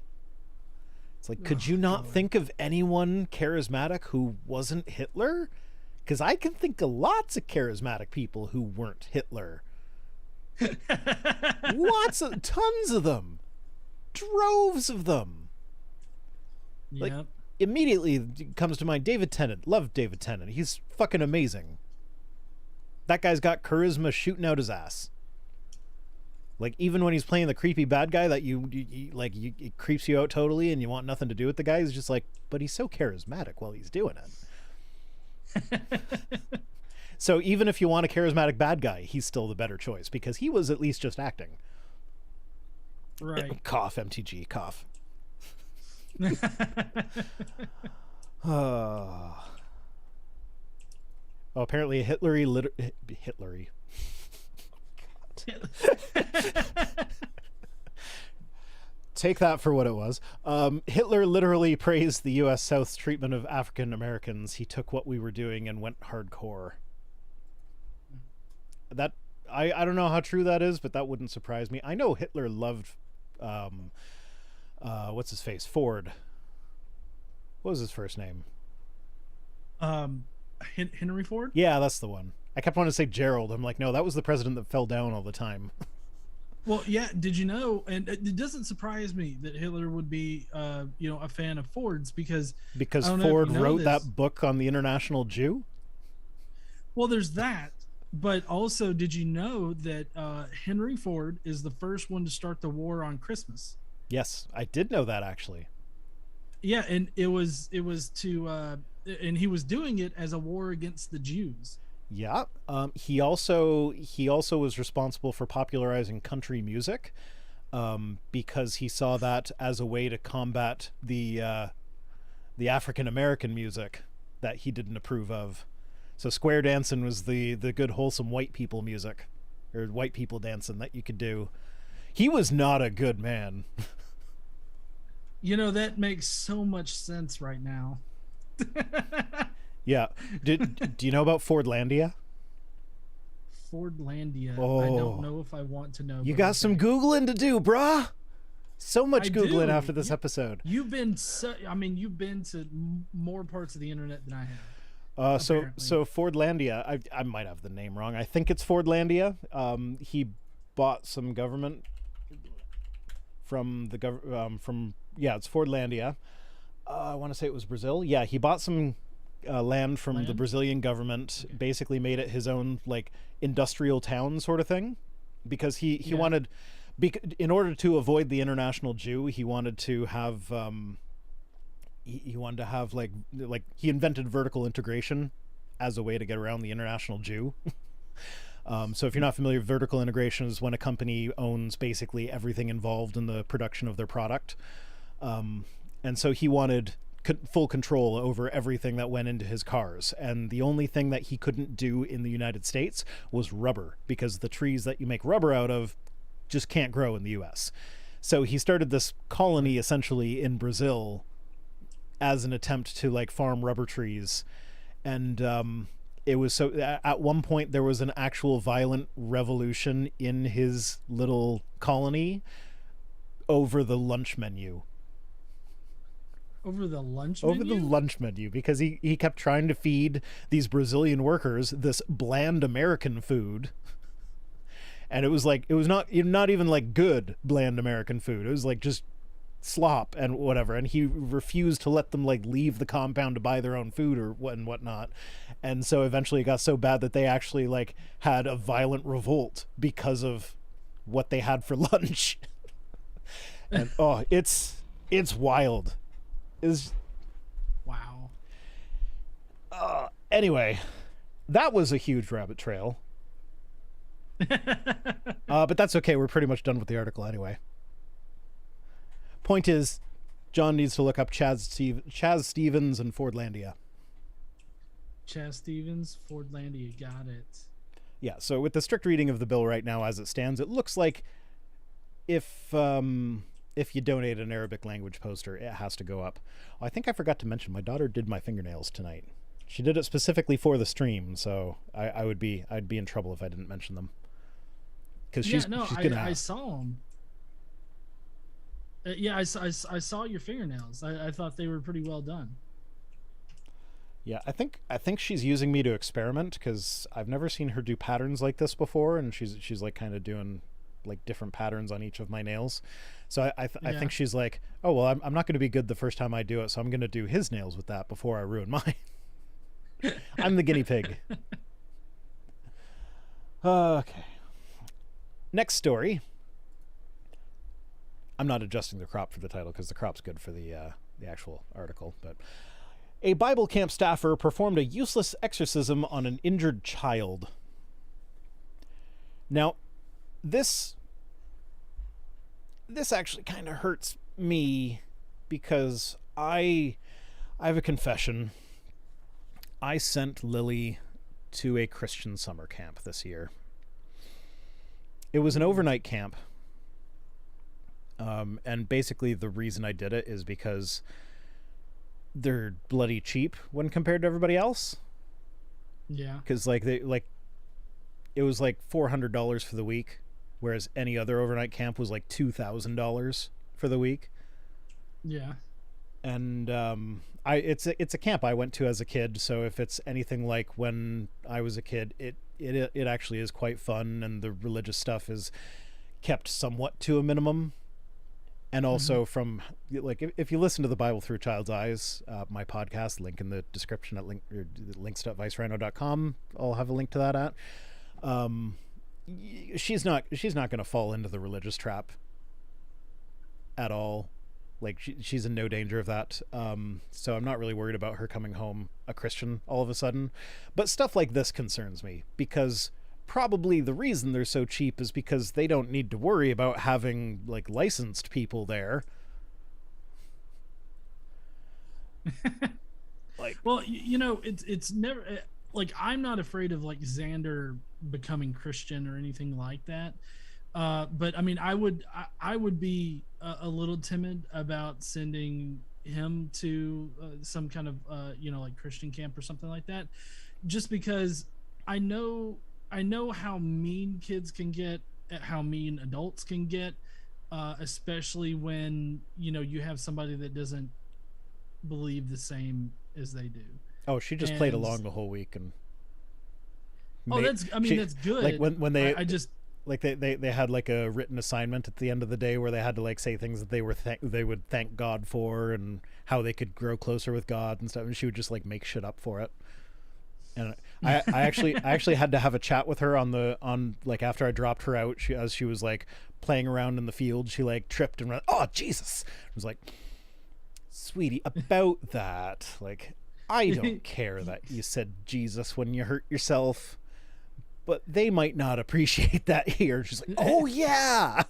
It's like, could you not think of anyone charismatic who wasn't Hitler? Because I can think of lots of charismatic people who weren't Hitler. Tons of them. Droves of them. Yep. Like, immediately comes to mind David Tennant. Love David Tennant. He's fucking amazing. That guy's got charisma shooting out his ass. Like, even when he's playing the creepy bad guy that it creeps you out totally and you want nothing to do with the guy, he's just like, but he's so charismatic while he's doing it. So even if you want a charismatic bad guy, he's still the better choice because he was at least just acting. Right. Cough, MTG, cough. Oh, apparently Hitlery. Take that for what it was. Hitler literally praised the U.S. South's treatment of African Americans. He took what we were doing and went hardcore. That I don't know how true that is, but that wouldn't surprise me. I know Hitler loved what's his face? Ford. What was his first name? Henry Ford? Yeah, that's the one. I kept wanting to say Gerald. I'm like, no, that was the president that fell down all the time. Well, yeah. Did you know? And it doesn't surprise me that Hitler would be, a fan of Ford's because Ford wrote that book on the International Jew. Well, there's that, but also, did you know that Henry Ford is the first one to start the war on Christmas? Yes, I did know that actually. Yeah, and it was to, and he was doing it as a war against the Jews. Yeah. He also was responsible for popularizing country music, because he saw that as a way to combat the African American music that he didn't approve of. So square dancing was the good wholesome white people music, or white people dancing that you could do. He was not a good man. That makes so much sense right now. Yeah. Do you know about Fordlandia? Fordlandia. Oh, I don't know if I want to know. You got some Googling to do, brah. So much Googling do. after this episode. You've been to more parts of the internet than I have. So Fordlandia, I might have the name wrong. I think it's Fordlandia. He bought some government from the it's Fordlandia. I want to say it was Brazil. Yeah, he bought some land from the Brazilian government, basically made it his own, like, industrial town sort of thing, because he wanted, in order to avoid the International Jew, he wanted to have he wanted to have like he invented vertical integration as a way to get around the International Jew. So if you're not familiar, vertical integration is when a company owns basically everything involved in the production of their product. And so he wanted full control over everything that went into his cars. And the only thing that he couldn't do in the United States was rubber, because the trees that you make rubber out of just can't grow in the US. So he started this colony essentially in Brazil as an attempt to, like, farm rubber trees. And it was so at one point there was an actual violent revolution in his little colony over the lunch menu. Over the lunch Over menu? the lunch menu, because he kept trying to feed these Brazilian workers this bland American food. And it was like, it was not even like good bland American food. It was like just slop and whatever. And he refused to let them like leave the compound to buy their own food or whatnot. And so eventually it got so bad that they actually like had a violent revolt because of what they had for lunch. And it's wild. Wow. Anyway, that was a huge rabbit trail. But that's okay. We're pretty much done with the article anyway. Point is, John needs to look up Chaz Stevens and Fordlandia. Chaz Stevens, Fordlandia, got it. Yeah, so with the strict reading of the bill right now as it stands, it looks like if you donate an Arabic language poster, it has to go up. I think I forgot to mention, my daughter did my fingernails tonight. She did it specifically for the stream, so I'd be in trouble if I didn't mention them. Because she's gonna. I saw them. I saw your fingernails. I thought they were pretty well done. Yeah, I think she's using me to experiment, because I've never seen her do patterns like this before, and she's like kind of doing like different patterns on each of my nails. So I think she's like, oh well, I'm not going to be good the first time I do it, so I'm going to do his nails with that before I ruin mine. I'm the guinea pig. Okay. Next story. I'm not adjusting the crop for the title because the crop's good for the actual article. But a Bible camp staffer performed a useless exorcism on an injured child. Now, this actually kind of hurts me because I have a confession. I sent Lily to a Christian summer camp this year. It was an overnight camp. And basically the reason I did it is because they're bloody cheap when compared to everybody else. Yeah. Because it was like $400 for the week, whereas any other overnight camp was like $2,000 for the week. Yeah. And it's a camp I went to as a kid, so if it's anything like when I was a kid, it actually is quite fun, and the religious stuff is kept somewhat to a minimum. And also from, like, if you listen to the Bible Through a Child's Eyes, my podcast, link in the description at links.vicerhino.com, I'll have a link to that at. She's not going to fall into the religious trap at all. Like, she's in no danger of that. So I'm not really worried about her coming home a Christian all of a sudden. But stuff like this concerns me, because probably the reason they're so cheap is because they don't need to worry about having like licensed people there. Like, well, it's never like, I'm not afraid of like Xander becoming Christian or anything like that. But I mean, I would be a little timid about sending him to some kind of like Christian camp or something like that, just because I know how mean kids can get, how mean adults can get, especially when you have somebody that doesn't believe the same as they do. Oh, she just played along the whole week, and that's good. Like when they they had like a written assignment at the end of the day where they had to like say things that they would thank God for, and how they could grow closer with God and stuff, and she would just like make shit up for it. And I actually had to have a chat with her on like after I dropped her out. As she was like playing around in the field, she like tripped and ran. Oh Jesus! I was like, sweetie, about that. Like, I don't care that you said Jesus when you hurt yourself, but they might not appreciate that here. She's like, oh yeah.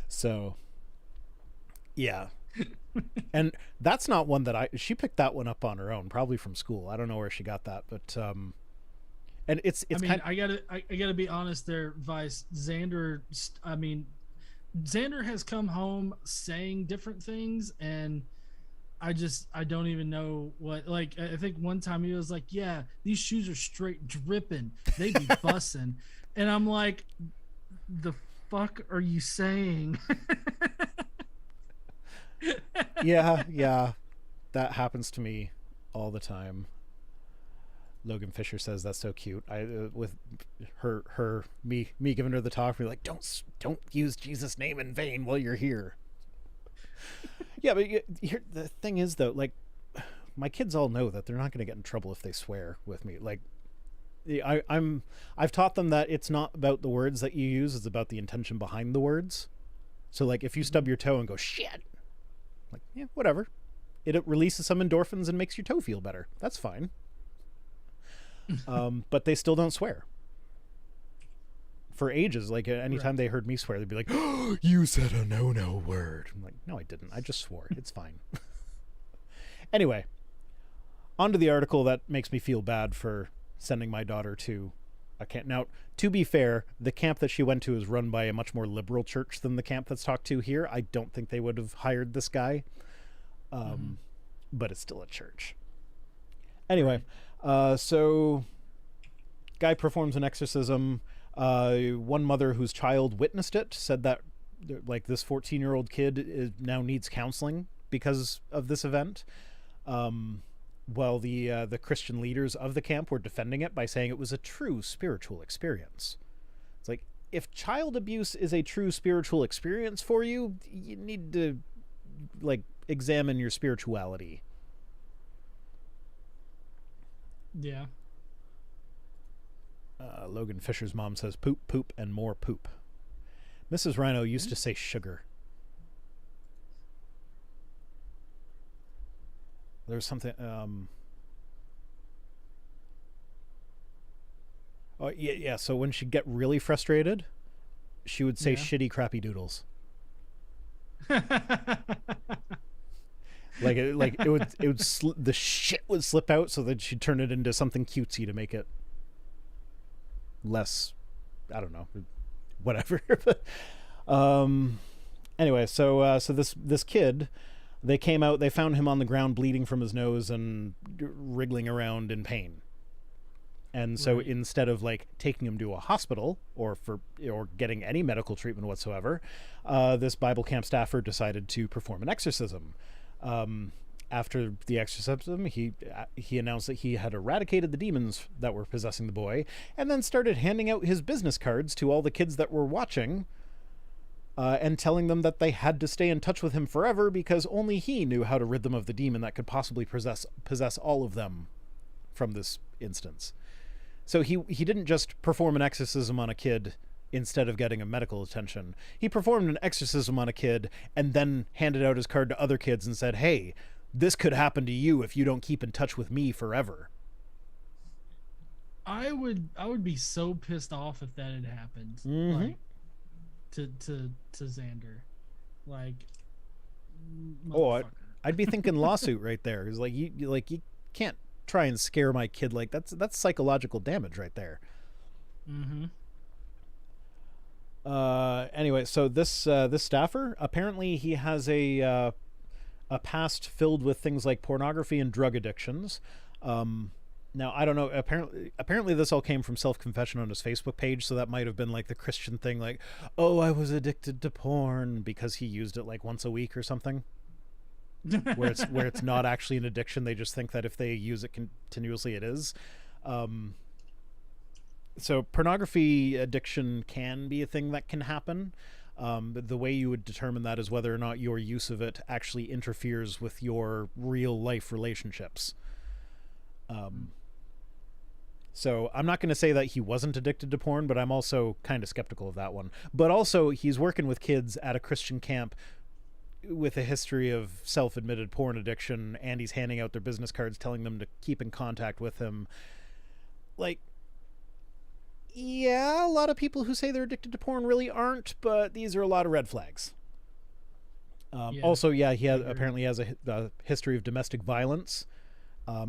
So, yeah. And that's not one that she picked that one up on her own, probably from school. I don't know where she got that, but and it's I gotta be honest there, Vice. Xander has come home saying different things, and I don't even know what, like, I think one time he was like, yeah, these shoes are straight dripping, they be bussing. And I'm like, the fuck are you saying? Yeah, that happens to me all the time. Logan Fisher says that's so cute. I with me giving her the talk, we're like, don't use Jesus' name in vain while you're here. Yeah, but the thing is though, like, my kids all know that they're not going to get in trouble if they swear with me. Like, I've taught them that it's not about the words that you use; it's about the intention behind the words. So, like, if you stub your toe and go shit, like, yeah, whatever, it releases some endorphins and makes your toe feel better. That's fine. But they still don't swear. For ages, like, anytime they heard me swear, they'd be like, oh, you said a no word. I'm like, no, I didn't. I just swore. It's fine. Anyway, on to the article that makes me feel bad for sending my daughter to a camp. Now, to be fair, the camp that she went to is run by a much more liberal church than the camp that's talked to here. I don't think they would have hired this guy. But it's still a church. Anyway, so guy performs an exorcism. One mother whose child witnessed it said that, like, this 14-year-old kid now needs counseling because of this event. While the Christian leaders of the camp were defending it by saying it was a true spiritual experience. It's like, if child abuse is a true spiritual experience for you, you need to, like, examine your spirituality. Yeah. Logan Fisher's mom says poop, poop, and more poop. Mrs. Rhino used to say sugar. There's something. Oh yeah. So when she'd get really frustrated, she would say shitty, crappy doodles. Like it would the shit would slip out, so that she'd turn it into something cutesy to make it less, I don't know, whatever. Anyway, so this kid, they came out, they found him on the ground bleeding from his nose and wriggling around in pain. And so instead of, like, taking him to a hospital or getting any medical treatment whatsoever, this Bible camp staffer decided to perform an exorcism. After the exorcism, he announced that he had eradicated the demons that were possessing the boy, and then started handing out his business cards to all the kids that were watching, and telling them that they had to stay in touch with him forever because only he knew how to rid them of the demon that could possibly possess all of them from this instance. So he didn't just perform an exorcism on a kid instead of getting a medical attention. He performed an exorcism on a kid and then handed out his card to other kids and said, hey, this could happen to you if you don't keep in touch with me forever. I would be so pissed off if that had happened. Like, to Xander. Like, I'd be thinking lawsuit right there. It's like, you can't try and scare my kid. Like, that's psychological damage right there. Anyway, so this staffer, apparently he has a past filled with things like pornography and drug addictions. Now, I don't know, apparently this all came from self-confession on his Facebook page, so that might have been like the Christian thing, like, oh, I was addicted to porn, because he used it like once a week or something. where it's not actually an addiction. They just think that if they use it continuously, it is. So pornography addiction can be a thing that can happen. But the way you would determine that is whether or not your use of it actually interferes with your real life relationships. So I'm not going to say that he wasn't addicted to porn, but I'm also kind of skeptical of that one. But also, he's working with kids at a Christian camp with a history of self-admitted porn addiction, and he's handing out their business cards telling them to keep in contact with him. Like, yeah, a lot of people who say they're addicted to porn really aren't, but these are a lot of red flags. Also, he apparently has a history of domestic violence,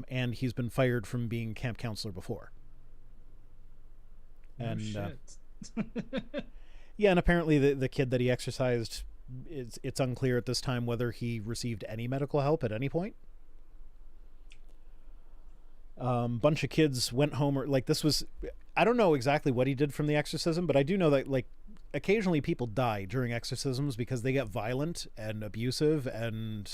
and he's been fired from being camp counselor before. And shit. yeah, and apparently the kid that he exorcised it's unclear at this time whether he received any medical help at any point. Bunch of kids went home, or like, this was, I don't know exactly what he did from the exorcism, but I do know that like occasionally people die during exorcisms because they get violent and abusive, and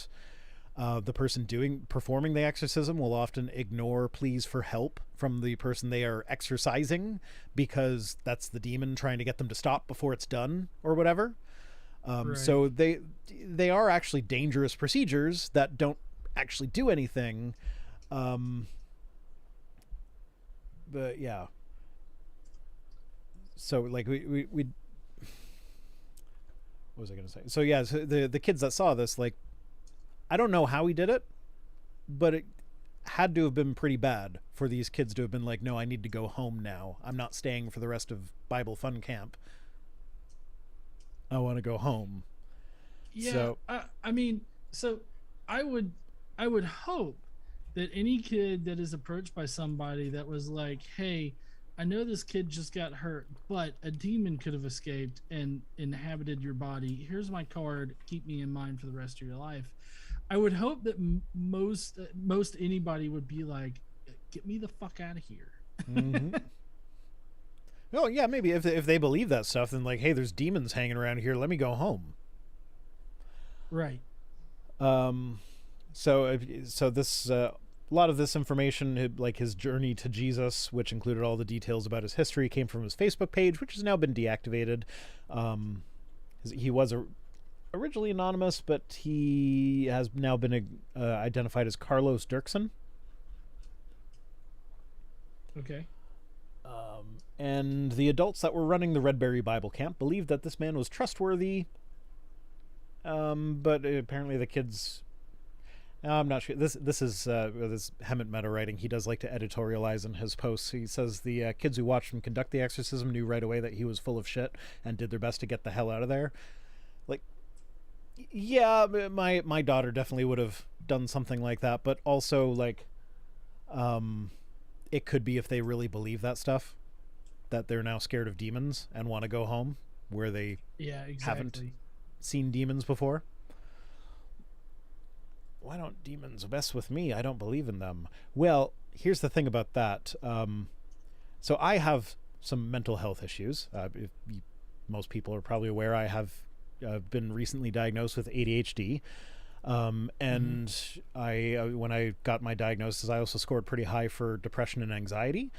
the person performing the exorcism will often ignore pleas for help from the person they are exorcising, because that's the demon trying to get them to stop before it's done or whatever. Right. So they are actually dangerous procedures that don't actually do anything. But yeah, so like we what was I gonna say? So yeah, so the kids that saw this, like, I don't know how he did it, but it had to have been pretty bad for these kids to have been like, no, I need to go home now. I'm not staying for the rest of Bible Fun Camp. I want to go home. Yeah, So I mean, so I would I would hope that any kid that is approached by somebody that was like, hey, I know this kid just got hurt, but a demon could have escaped and inhabited your body. Here's my card. Keep me in mind for the rest of your life. I would hope that most anybody would be like, get me the fuck out of here. mm-hmm. Well, yeah, maybe if they believe that stuff, then like, hey, there's demons hanging around here. Let me go home. Right. So this a lot of this information, like his journey to Jesus, which included all the details about his history, came from his Facebook page, which has now been deactivated. He was originally anonymous, but he has now been identified as Carlos Dirksen. Okay. And the adults that were running the Redberry Bible Camp believed that this man was trustworthy. But apparently the kids... I'm not sure. This is this Hemet meta writing. He does like to editorialize in his posts. He says the kids who watched him conduct the exorcism knew right away that he was full of shit and did their best to get the hell out of there. Like, yeah, my daughter definitely would have done something like that, but also like, it could be if they really believe that stuff, that they're now scared of demons and want to go home where they haven't seen demons before. Why don't demons mess with me? I don't believe in them. Well, here's the thing about that. So I have some mental health issues. Most people are probably aware I have been recently diagnosed with ADHD. And I when I got my diagnosis, I also scored pretty high for depression and anxiety.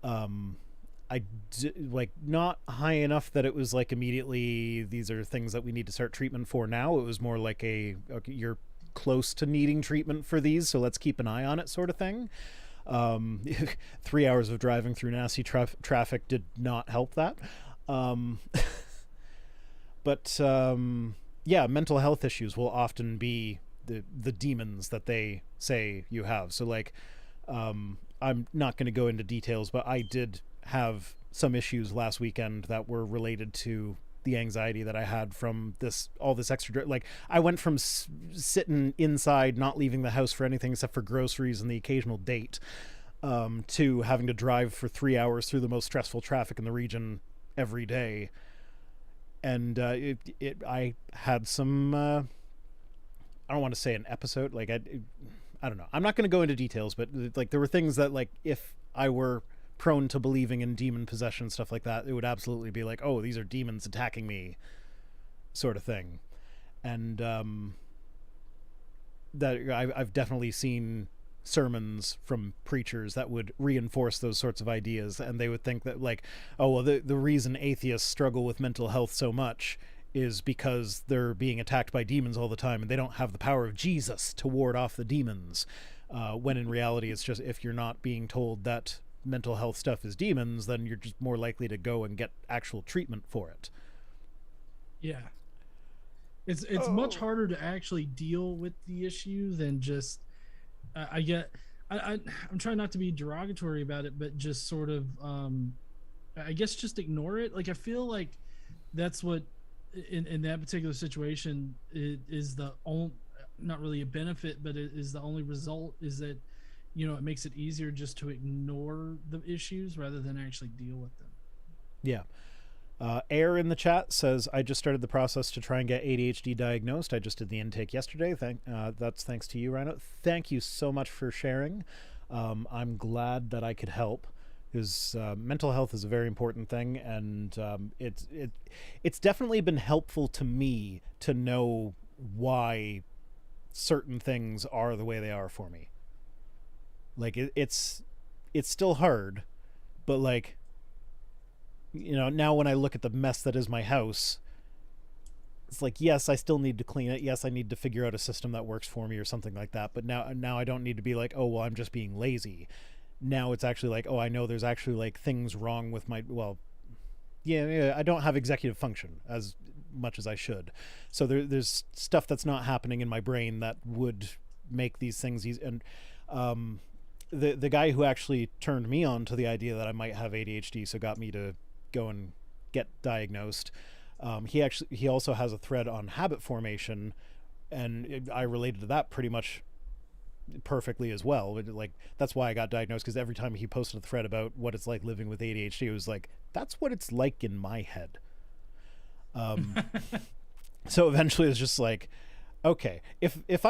Like, not high enough that it was like immediately these are things that we need to start treatment for now. It was more like you're close to needing treatment for these, so let's keep an eye on it sort of thing. 3 hours of driving through nasty traffic did not help that. But yeah, mental health issues will often be the demons that they say you have. So like, I'm not going to go into details, but I did have some issues last weekend that were related to the anxiety that I had from all this extra, like, I went from sitting inside, not leaving the house for anything except for groceries and the occasional date, to having to drive for 3 hours through the most stressful traffic in the region every day. And I had some, I don't want to say an episode, like, I don't know. I'm not going to go into details, but like, there were things that, like, if I were prone to believing in demon possession, stuff like that, it would absolutely be like, oh, these are demons attacking me, sort of thing. And that I've definitely seen sermons from preachers that would reinforce those sorts of ideas, and they would think that, like, oh, well, the reason atheists struggle with mental health so much is because they're being attacked by demons all the time and they don't have the power of Jesus to ward off the demons, when in reality it's just, if you're not being told that mental health stuff is demons, then you're just more likely to go and get actual treatment for it. Yeah, it's much harder to actually deal with the issue than just I'm trying not to be derogatory about it, but just sort of I guess just ignore it. Like, I feel like that's what in that particular situation is the only, not really a benefit, but it is the only result, is that, you know, it makes it easier just to ignore the issues rather than actually deal with them. Yeah. Air in the chat says, I just started the process to try and get ADHD diagnosed. I just did the intake yesterday. That's thanks to you, Rhino. Thank you so much for sharing. I'm glad that I could help, because mental health is a very important thing, and it's definitely been helpful to me to know why certain things are the way they are for me. Like it's still hard, but like, you know, now when I look at the mess that is my house, it's like, yes, I still need to clean it. Yes, I need to figure out a system that works for me or something like that. But now I don't need to be like, oh, well, I'm just being lazy. Now it's actually like, oh, I know there's actually like things wrong with my, well, yeah, I don't have executive function as much as I should. So there's stuff that's not happening in my brain that would make these things easy. And the guy who actually turned me on to the idea that I might have ADHD, so got me to go and get diagnosed, he also has a thread on habit formation, and I related to that pretty much perfectly as well. Like, that's why I got diagnosed, because every time he posted a thread about what it's like living with ADHD, it was like, that's what it's like in my head. So eventually it's just like, okay, if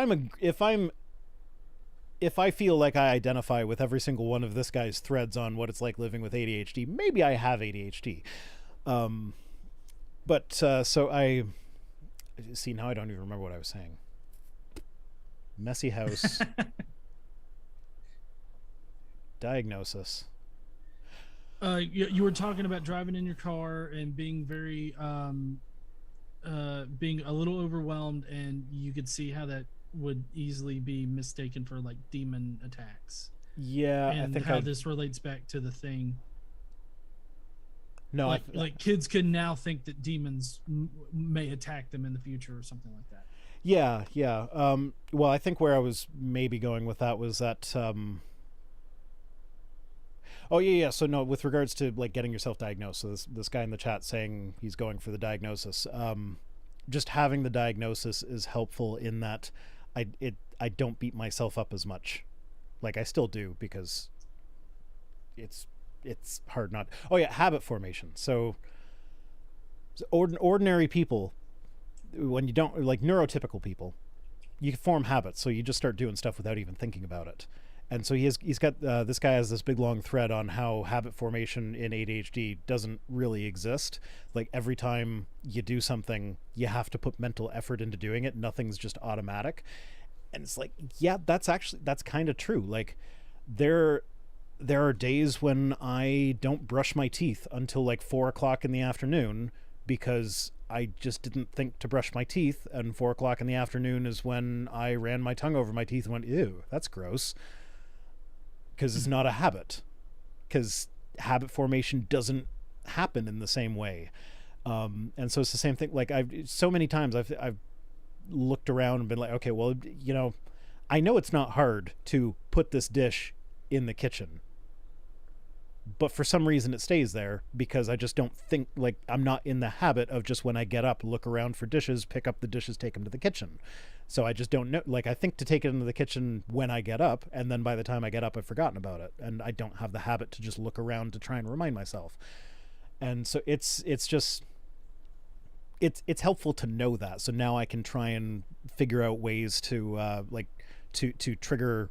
I feel like I identify with every single one of this guy's threads on what it's like living with ADHD, maybe I have ADHD. So I see, now I don't even remember what I was saying. Messy house. Diagnosis. You were talking about driving in your car and being very being a little overwhelmed, and you could see how that would easily be mistaken for like demon attacks. Yeah, and I think how this relates back to the thing. No, like kids can now think that demons may attack them in the future or something like that. Yeah. Well, I think where I was maybe going with that was that. Oh yeah. So no, with regards to like getting yourself diagnosed. So this guy in the chat saying he's going for the diagnosis. Just having the diagnosis is helpful in that I don't beat myself up as much. Like, I still do, because it's hard not. Oh yeah, habit formation. So ordinary people, when you don't, like neurotypical people, you form habits. So you just start doing stuff without even thinking about it. And so he's got this guy has this big long thread on how habit formation in ADHD doesn't really exist. Like, every time you do something, you have to put mental effort into doing it. Nothing's just automatic. And it's like, yeah, that's kind of true. Like, there are days when I don't brush my teeth until like 4:00 in the afternoon, because I just didn't think to brush my teeth. And 4:00 in the afternoon is when I ran my tongue over my teeth and went, ew, that's gross. Because it's not a habit. Because habit formation doesn't happen in the same way. And so it's the same thing. Like, so many times I've looked around and been like, okay, well, you know, I know it's not hard to put this dish in the kitchen, but for some reason it stays there, because I just don't think, like, I'm not in the habit of just when I get up, look around for dishes, pick up the dishes, take them to the kitchen. So I just don't know. Like, I think to take it into the kitchen when I get up, and then by the time I get up, I've forgotten about it, and I don't have the habit to just look around to try and remind myself. And so it's helpful to know that. So now I can try and figure out ways to to trigger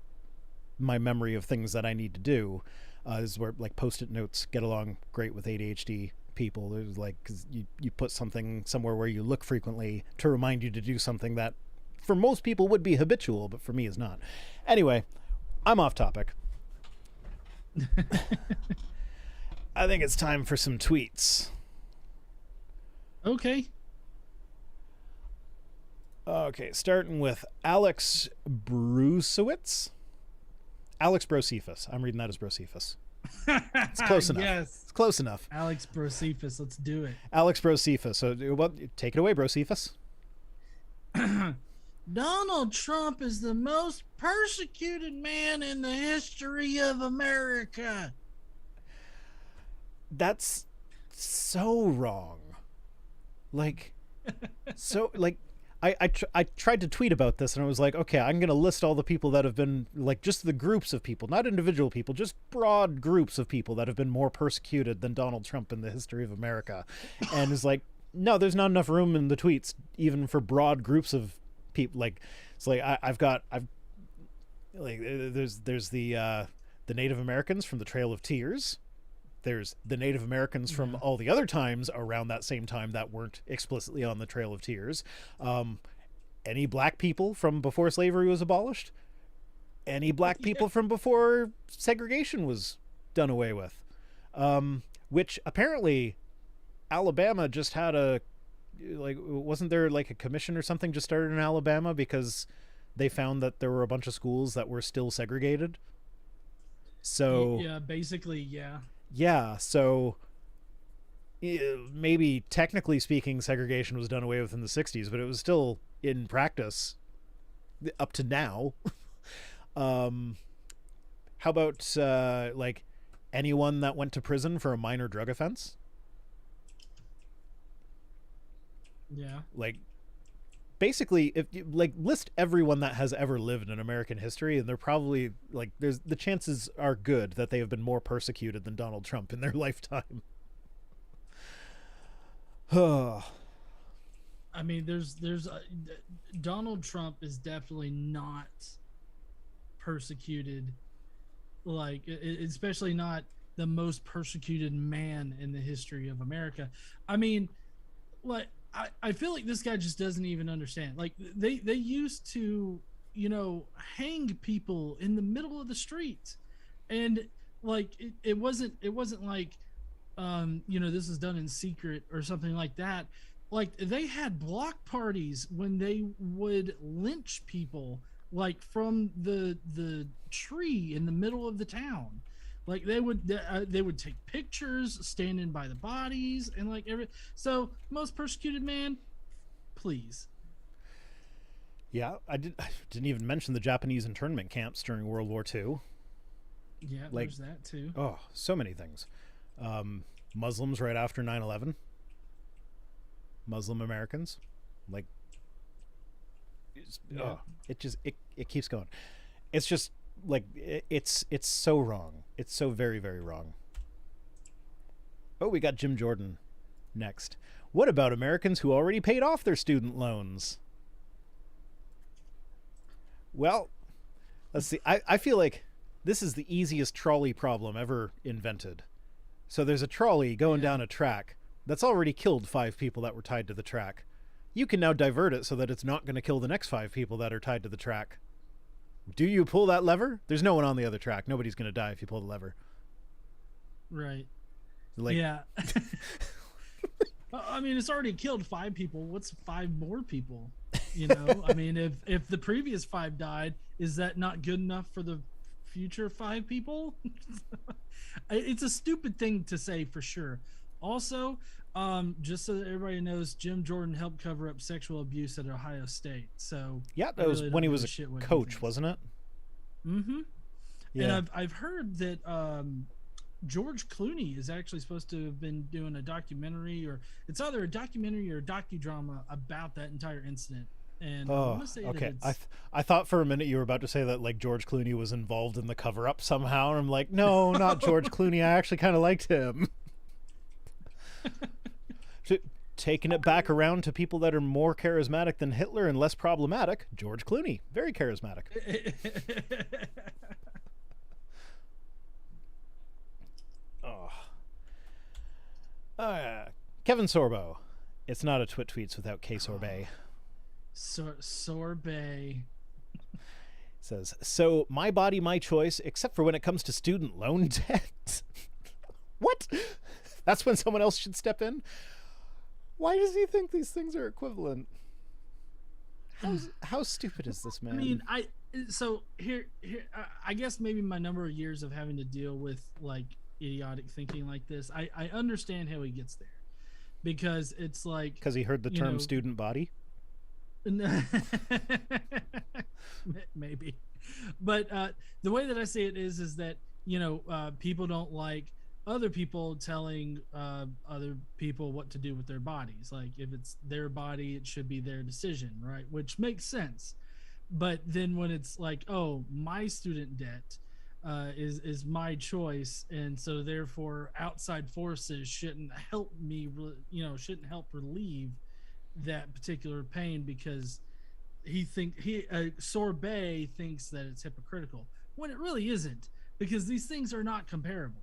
my memory of things that I need to do. This is where, like, post-it notes get along great with ADHD people. There's like, because you put something somewhere where you look frequently to remind you to do something that for most people would be habitual, but for me is not. Anyway, I'm off topic. I think it's time for some tweets. Okay, starting with Alex Brusewitz. Alex Brocephus. I'm reading that as Brocephus. It's close enough. Yes. It's close enough. Alex Brocephus, let's do it. Alex Brocephus. So, well, take it away, Brocephus. Donald Trump is the most persecuted man in the history of America. That's so wrong. Like, so, like, I tried to tweet about this, and I was like, okay, I'm going to list all the people that have been, like, just the groups of people, not individual people, just broad groups of people that have been more persecuted than Donald Trump in the history of America. And it's like, no, there's not enough room in the tweets, even for broad groups of people. Like, it's like, there's the Native Americans from the Trail of Tears. There's the Native Americans from all the other times around that same time that weren't explicitly on the Trail of Tears. Any black people from before slavery was abolished. Any black people from before segregation was done away with. Which apparently Alabama just had wasn't there like a commission or something just started in Alabama because they found that there were a bunch of schools that were still segregated? So yeah, basically, yeah. Yeah, so maybe technically speaking, segregation was done away with in the 60s, but it was still in practice up to now. How about like anyone that went to prison for a minor drug offense? Yeah. Like, basically, if you like list everyone that has ever lived in American history, and they're probably like, there's the chances are good that they have been more persecuted than Donald Trump in their lifetime. I mean, there's Donald Trump is definitely not persecuted, like especially not the most persecuted man in the history of America. I mean, like, I feel like this guy just doesn't even understand. Like they used to, hang people in the middle of the street, and like it wasn't like, this is done in secret or something like that. Like they had block parties when they would lynch people, like from the tree in the middle of the town. Like they would take pictures standing by the bodies and like so most persecuted man, please. Yeah, I didn't even mention the Japanese internment camps during World War II. Yeah, like, there's that too. Oh, so many things. Muslims right after 9/11. Muslim Americans, like, it keeps going. It's just like it's so wrong. It's so very, very wrong. Oh, we got Jim Jordan next. What about Americans who already paid off their student loans? Well, let's see. I feel like this is the easiest trolley problem ever invented. So there's a trolley going down a track that's already killed 5 people that were tied to the track. You can now divert it so that it's not going to kill the next 5 people that are tied to the track. Do you pull that lever? There's no one on the other track. Nobody's going to die if you pull the lever. Right. Like, yeah. I mean, it's already killed 5 people. What's 5 more people? I mean, if the previous 5 died, is that not good enough for the future 5 people? It's a stupid thing to say for sure. Also, just so that everybody knows, Jim Jordan helped cover up sexual abuse at Ohio State. So yeah, that was when he was a coach, wasn't it? Mm-hmm. Yeah. And I've heard that George Clooney is actually supposed to have been doing a documentary, or it's either a documentary or a docudrama about that entire incident. And I want to say okay. I thought for a minute you were about to say that like George Clooney was involved in the cover-up somehow, and I'm like, no, not George Clooney. I actually kind of liked him. Taking it back around to people that are more charismatic than Hitler and less problematic, George Clooney, very charismatic. Kevin Sorbo. It's not a Twit tweets without K Sorbet. Sorbet says, so my body, my choice, except for when it comes to student loan debt. What? That's when someone else should step in? Why does he think these things are equivalent? How stupid is this man? I mean, I guess maybe my number of years of having to deal with like idiotic thinking like this, I understand how he gets there, because it's like, because he heard the term student body. Maybe, but the way that I see it is that people don't like other people telling other people what to do with their bodies. Like if it's their body, it should be their decision, right? Which makes sense. But then when it's like, oh, my student debt is my choice, and so therefore outside forces shouldn't help me, shouldn't help relieve that particular pain because sorbet thinks that it's hypocritical when it really isn't, because these things are not comparable.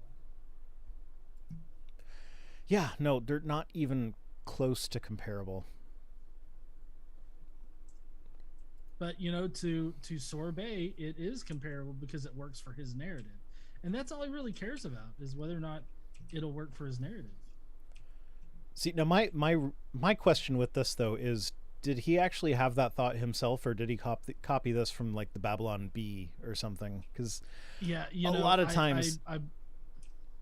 Yeah, no, they're not even close to comparable. But to sorbet, it is comparable because it works for his narrative, and that's all he really cares about, is whether or not it'll work for his narrative. See, now my question with this though is, did he actually have that thought himself, or did he copy this from like the Babylon Bee or something? Because Yeah, a lot of times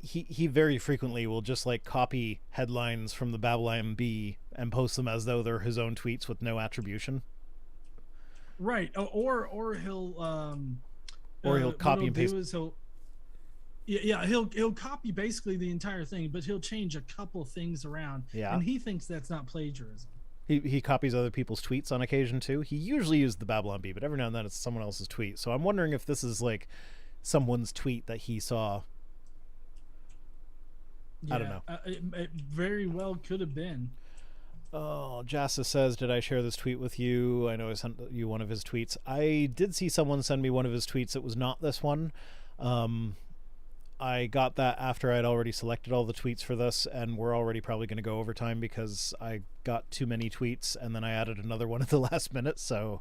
he very frequently will just like copy headlines from the Babylon Bee and post them as though they're his own tweets with no attribution. Right, or he'll copy and paste. He'll copy basically the entire thing, but he'll change a couple things around. Yeah, and he thinks that's not plagiarism. He copies other people's tweets on occasion too. He usually uses the Babylon Bee, but every now and then it's someone else's tweet. So I'm wondering if this is like someone's tweet that he saw. Yeah, I don't know. It very well could have been. Oh, Jassa says, did I share this tweet with you? I know I sent you one of his tweets. I did see someone send me one of his tweets. It was not this one. I got that after I'd already selected all the tweets for this, and we're already probably going to go over time because I got too many tweets, and then I added another one at the last minute, so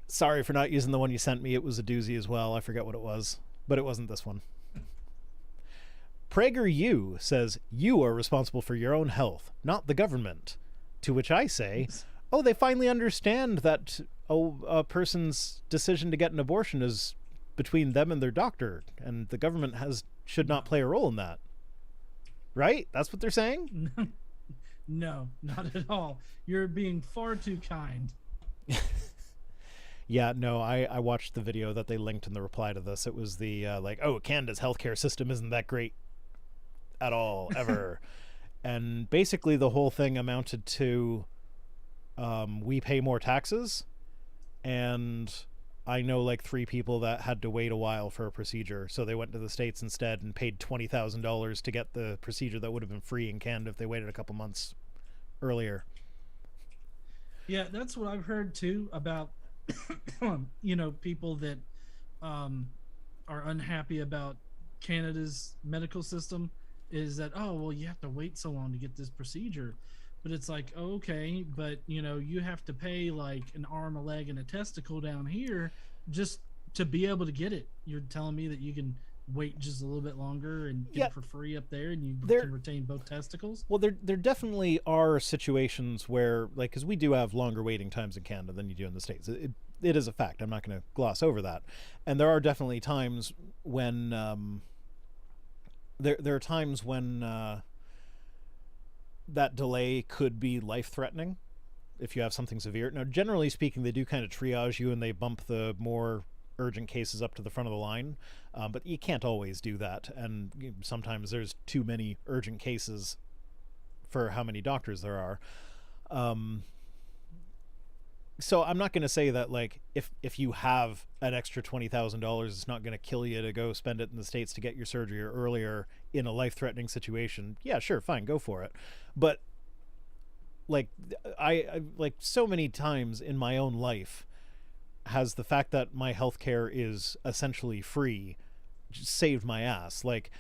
sorry for not using the one you sent me. It was a doozy as well. I forget what it was, but it wasn't this one. PragerU says, you are responsible for your own health, not the government. To which I say, oh, they finally understand that a person's decision to get an abortion is between them and their doctor, and the government should not play a role in that. Right? That's what they're saying? No, not at all. You're being far too kind. Yeah, no, I watched the video that they linked in the reply to this. It was the, Canada's healthcare system isn't that great at all, ever. And basically the whole thing amounted to we pay more taxes, and I know like 3 people that had to wait a while for a procedure, so they went to the States instead and paid $20,000 to get the procedure that would have been free in Canada if they waited a couple months earlier. Yeah, that's what I've heard too about people that are unhappy about Canada's medical system, is that, oh, well, you have to wait so long to get this procedure. But it's like, okay, but you have to pay like an arm, a leg, and a testicle down here just to be able to get it. You're telling me that you can wait just a little bit longer and get it for free up there, and you can retain both testicles? Well, there definitely are situations where, like, because we do have longer waiting times in Canada than you do in the States. It is a fact. I'm not going to gloss over that. And there are definitely times when there are times when that delay could be life-threatening if you have something severe. Now, generally speaking, they do kind of triage you and they bump the more urgent cases up to the front of the line, but you can't always do that, and sometimes there's too many urgent cases for how many doctors there are. So I'm not going to say that, like, if you have an extra $20,000, it's not going to kill you to go spend it in the States to get your surgery earlier in a life-threatening situation. Yeah, sure, fine, go for it. But like I like so many times in my own life has the fact that my healthcare is essentially free just saved my ass. Like,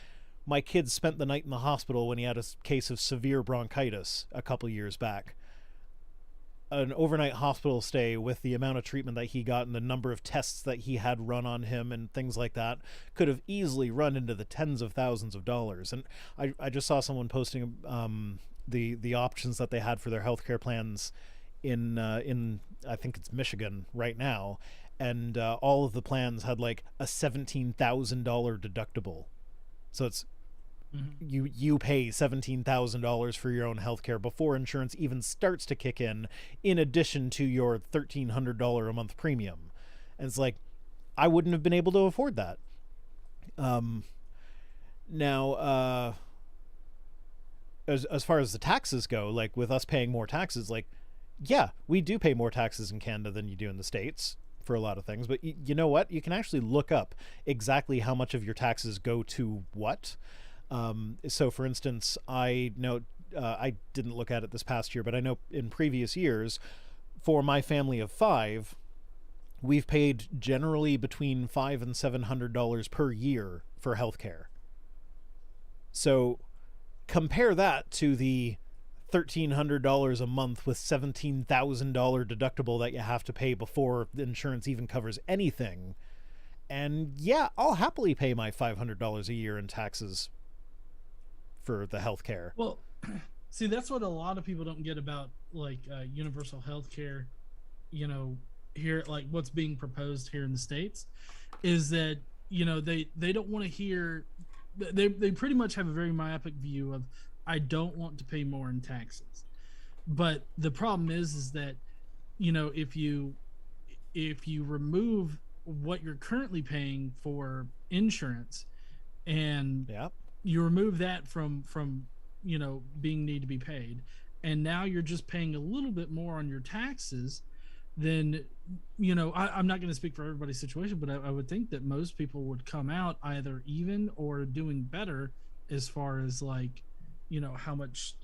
my kid spent the night in the hospital when he had a case of severe bronchitis a couple years back. An overnight hospital stay with the amount of treatment that he got and the number of tests that he had run on him and things like that could have easily run into the tens of thousands of dollars. And I just saw someone posting the options that they had for their healthcare plans in I think it's Michigan right now, and all of the plans had like a $17,000 deductible. So it's you pay $17,000 for your own healthcare before insurance even starts to kick in addition to your $1,300 a month premium. And it's like, I wouldn't have been able to afford that. Now, as far as the taxes go, like with us paying more taxes, like, yeah, we do pay more taxes in Canada than you do in the States for a lot of things. But you know what? You can actually look up exactly how much of your taxes go to what. So, for instance, I know I didn't look at it this past year, but I know in previous years, for my family of 5, we've paid generally between $500 and $700 per year for healthcare. So compare that to the $1,300 a month with $17,000 deductible that you have to pay before the insurance even covers anything. And yeah, I'll happily pay my $500 a year in taxes for the healthcare. Well, see, that's what a lot of people don't get about like universal health care, here, like what's being proposed here in the States is that, they don't want to hear, they pretty much have a very myopic view of, I don't want to pay more in taxes. But the problem is that, if you remove what you're currently paying for insurance and you remove that from being need to be paid, and now you're just paying a little bit more on your taxes, then I'm not going to speak for everybody's situation, but I would think that most people would come out either even or doing better as far as like how much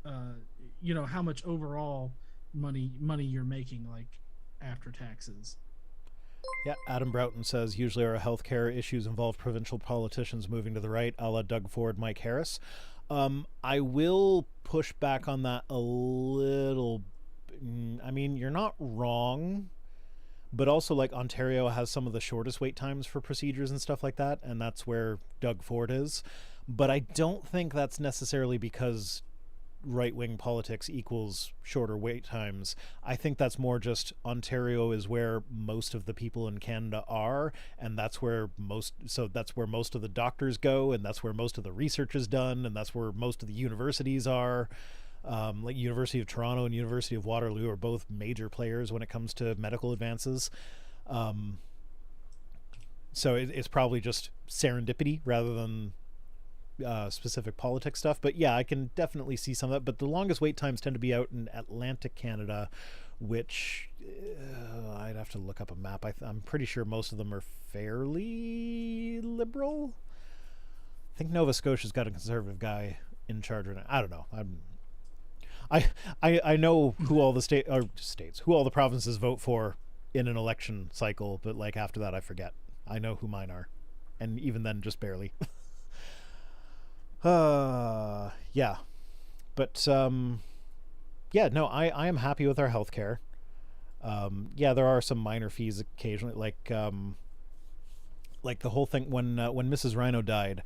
how much overall money you're making like after taxes. Yeah, Adam Broughton says usually our healthcare issues involve provincial politicians moving to the right, a la Doug Ford, Mike Harris. I will push back on that a little. I mean, you're not wrong, but also like Ontario has some of the shortest wait times for procedures and stuff like that, and that's where Doug Ford is. But I don't think that's necessarily because right-wing politics equals shorter wait times. I think that's more just Ontario is where most of the people in Canada are, and that's where most of the doctors go, and that's where most of the research is done, and that's where most of the universities are. Like University of Toronto and University of Waterloo are both major players when it comes to medical advances. So it's probably just serendipity rather than specific politics stuff. But yeah, I can definitely see some of that. But the longest wait times tend to be out in Atlantic Canada, which I'd have to look up a map. I'm pretty sure most of them are fairly liberal. I think Nova Scotia's got a conservative guy in charge right now. I don't know. I know who all the who all the provinces vote for in an election cycle, but like after that I forget. I know who mine are, and even then just barely. Yeah, but yeah, no, I am happy with our healthcare. Yeah, there are some minor fees occasionally, like the whole thing when Mrs. Rhino died.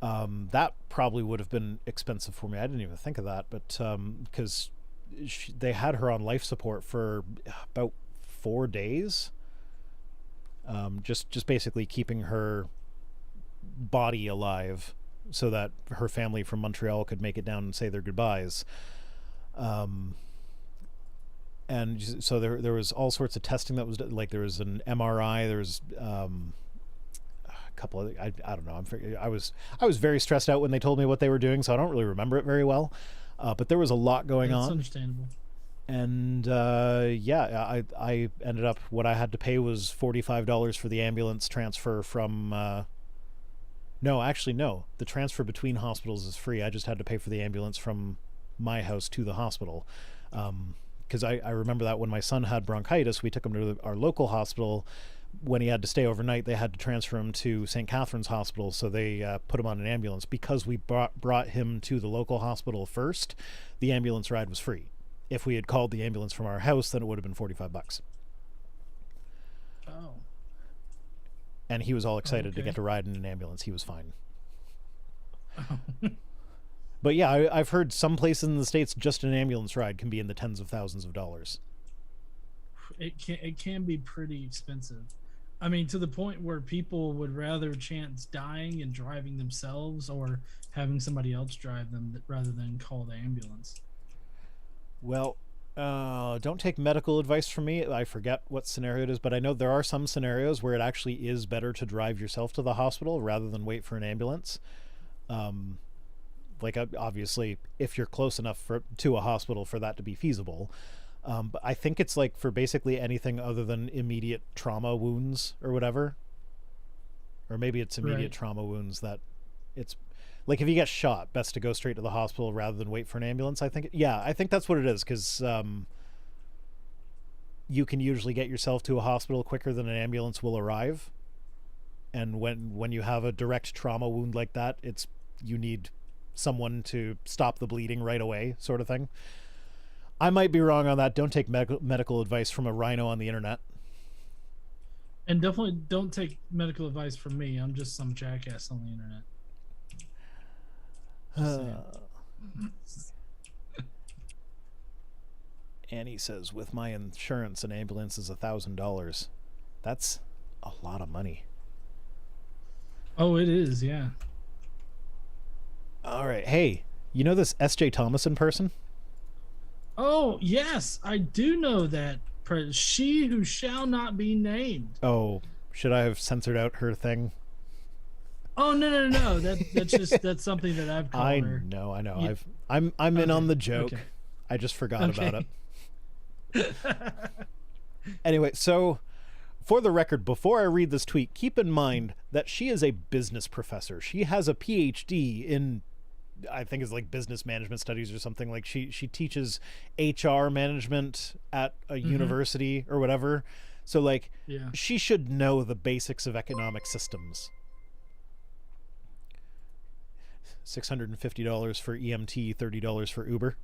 That probably would have been expensive for me. I didn't even think of that, but because they had her on life support for about 4 days, just basically keeping her body alive so that her family from Montreal could make it down and say their goodbyes. And so there was all sorts of testing that was like there was an MRI, there was couple of I don't know. I was very stressed out when they told me what they were doing, so I don't really remember it very well. But there was a lot going on. That's understandable. And yeah, I ended up, what I had to pay was $45 for the ambulance transfer from. No, the transfer between hospitals is free. I just had to pay for the ambulance from my house to the hospital. Because I remember that when my son had bronchitis, we took him to our local hospital. When he had to stay overnight, they had to transfer him to St. Catherine's Hospital, so they put him on an ambulance. Because we brought him to the local hospital first, the ambulance ride was free. If we had called the ambulance from our house, then it would have been $45. Oh. And he was all excited to get to ride in an ambulance. He was fine. Oh. But yeah, I've heard some places in the States just an ambulance ride can be in the tens of thousands of dollars. It can be pretty expensive. I mean, to the point where people would rather chance dying and driving themselves or having somebody else drive them rather than call the ambulance. Well, don't take medical advice from me. I forget what scenario it is, but I know there are some scenarios where it actually is better to drive yourself to the hospital rather than wait for an ambulance. Like obviously if you're close enough to a hospital for that to be feasible. But I think it's like for basically anything other than immediate trauma wounds or whatever, or maybe it's immediate trauma wounds that it's like if you get shot, best to go straight to the hospital rather than wait for an ambulance. I think that's what it is, because you can usually get yourself to a hospital quicker than an ambulance will arrive. And when you have a direct trauma wound like that, you need someone to stop the bleeding right away, sort of thing. I might be wrong on that. Don't take medical advice from a rhino on the internet. And definitely don't take medical advice from me. I'm just some jackass on the internet. Annie says, with my insurance, an ambulance is $1,000. That's a lot of money. Oh, it is, yeah. All right. Hey, you know this S.J. Thomason person? Oh, yes, I do know that. She who shall not be named. Oh, should I have censored out her thing? Oh, no. That's something that I've called her. I know. Yeah. I'm in on the joke. Okay. I just forgot about it. Anyway, so for the record, before I read this tweet, keep in mind that she is a business professor. She has a PhD in, I think it's like business management studies or something. Like she teaches HR management at a university or whatever. So like she should know the basics of economic systems. $650 for EMT, $30 for Uber.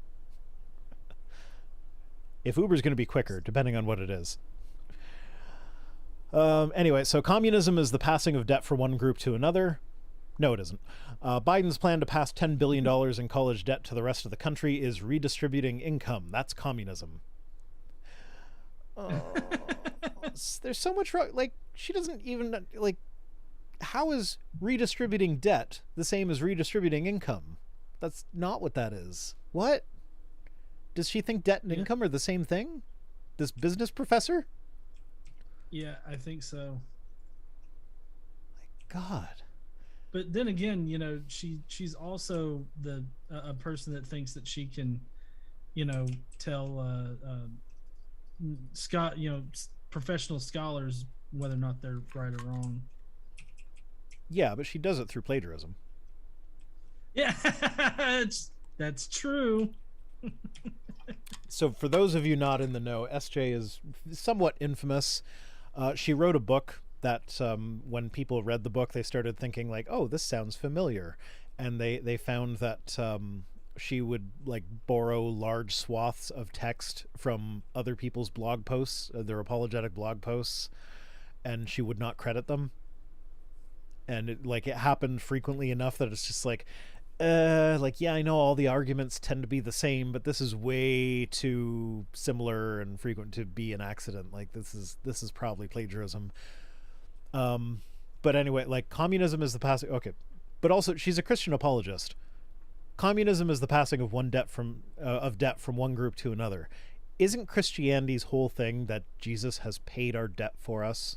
If Uber's going to be quicker, depending on what it is. Anyway, so communism is the passing of debt from one group to another. No, it isn't. Biden's plan to pass $10 billion in college debt to the rest of the country is redistributing income. That's communism. There's so much wrong. Like, she doesn't even, like, how is redistributing debt the same as redistributing income? That's not what that is. What? Does she think debt and income are the same thing? This business professor? Yeah, I think so. My God. But then again, you know, she's also a person that thinks that she can, you know, tell professional scholars whether or not they're right or wrong. Yeah, but she does it through plagiarism. Yeah, that's true. So for those of you not in the know, SJ is somewhat infamous. She wrote a book that when people read the book, they started thinking like, oh, this sounds familiar. And they found that she would like borrow large swaths of text from other people's blog posts, their apologetic blog posts, and she would not credit them. And it happened frequently enough that it's just like, yeah, I know all the arguments tend to be the same, but this is way too similar and frequent to be an accident. Like this is probably plagiarism. But anyway, like communism is the passing. Okay, but also she's a Christian apologist. Communism is the passing of debt from one group to another. Isn't Christianity's whole thing that Jesus has paid our debt for us?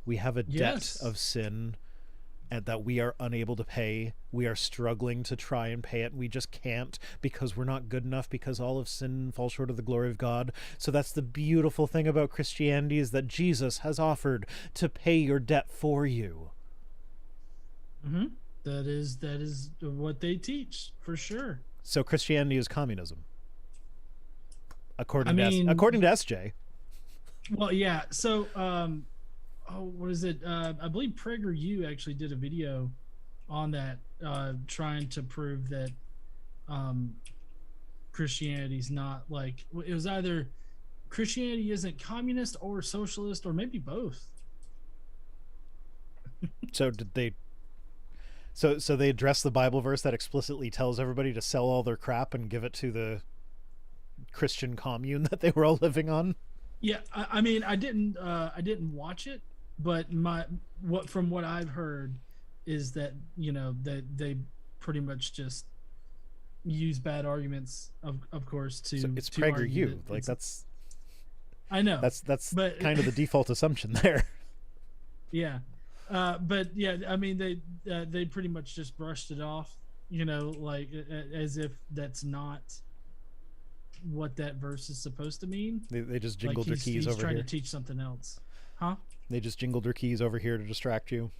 We have a debt of sin and that we are unable to pay. We are struggling to try and pay it. We just can't because we're not good enough, because all of sin falls short of the glory of God. So that's the beautiful thing about Christianity, is that Jesus has offered to pay your debt for you. Mm-hmm. That is what they teach, for sure. So Christianity is communism. According to SJ. Well, yeah. So, what is it? I believe PragerU actually did a video on that, trying to prove that Christianity's not like, it was either Christianity isn't communist or socialist or maybe both. So did they? So they address the Bible verse that explicitly tells everybody to sell all their crap and give it to the Christian commune that they were all living on. Yeah, I mean, I didn't watch it, but from what I've heard is that, you know, that they pretty much just use bad arguments, of course, to. So it's PragerU, like that's. I know that's kind of the default assumption there. Yeah, But yeah, I mean, they pretty much just brushed it off, like as if that's not what that verse is supposed to mean. They just Like jingled their keys he's over trying here. to teach something else, huh? They just jingled their keys over here to distract you.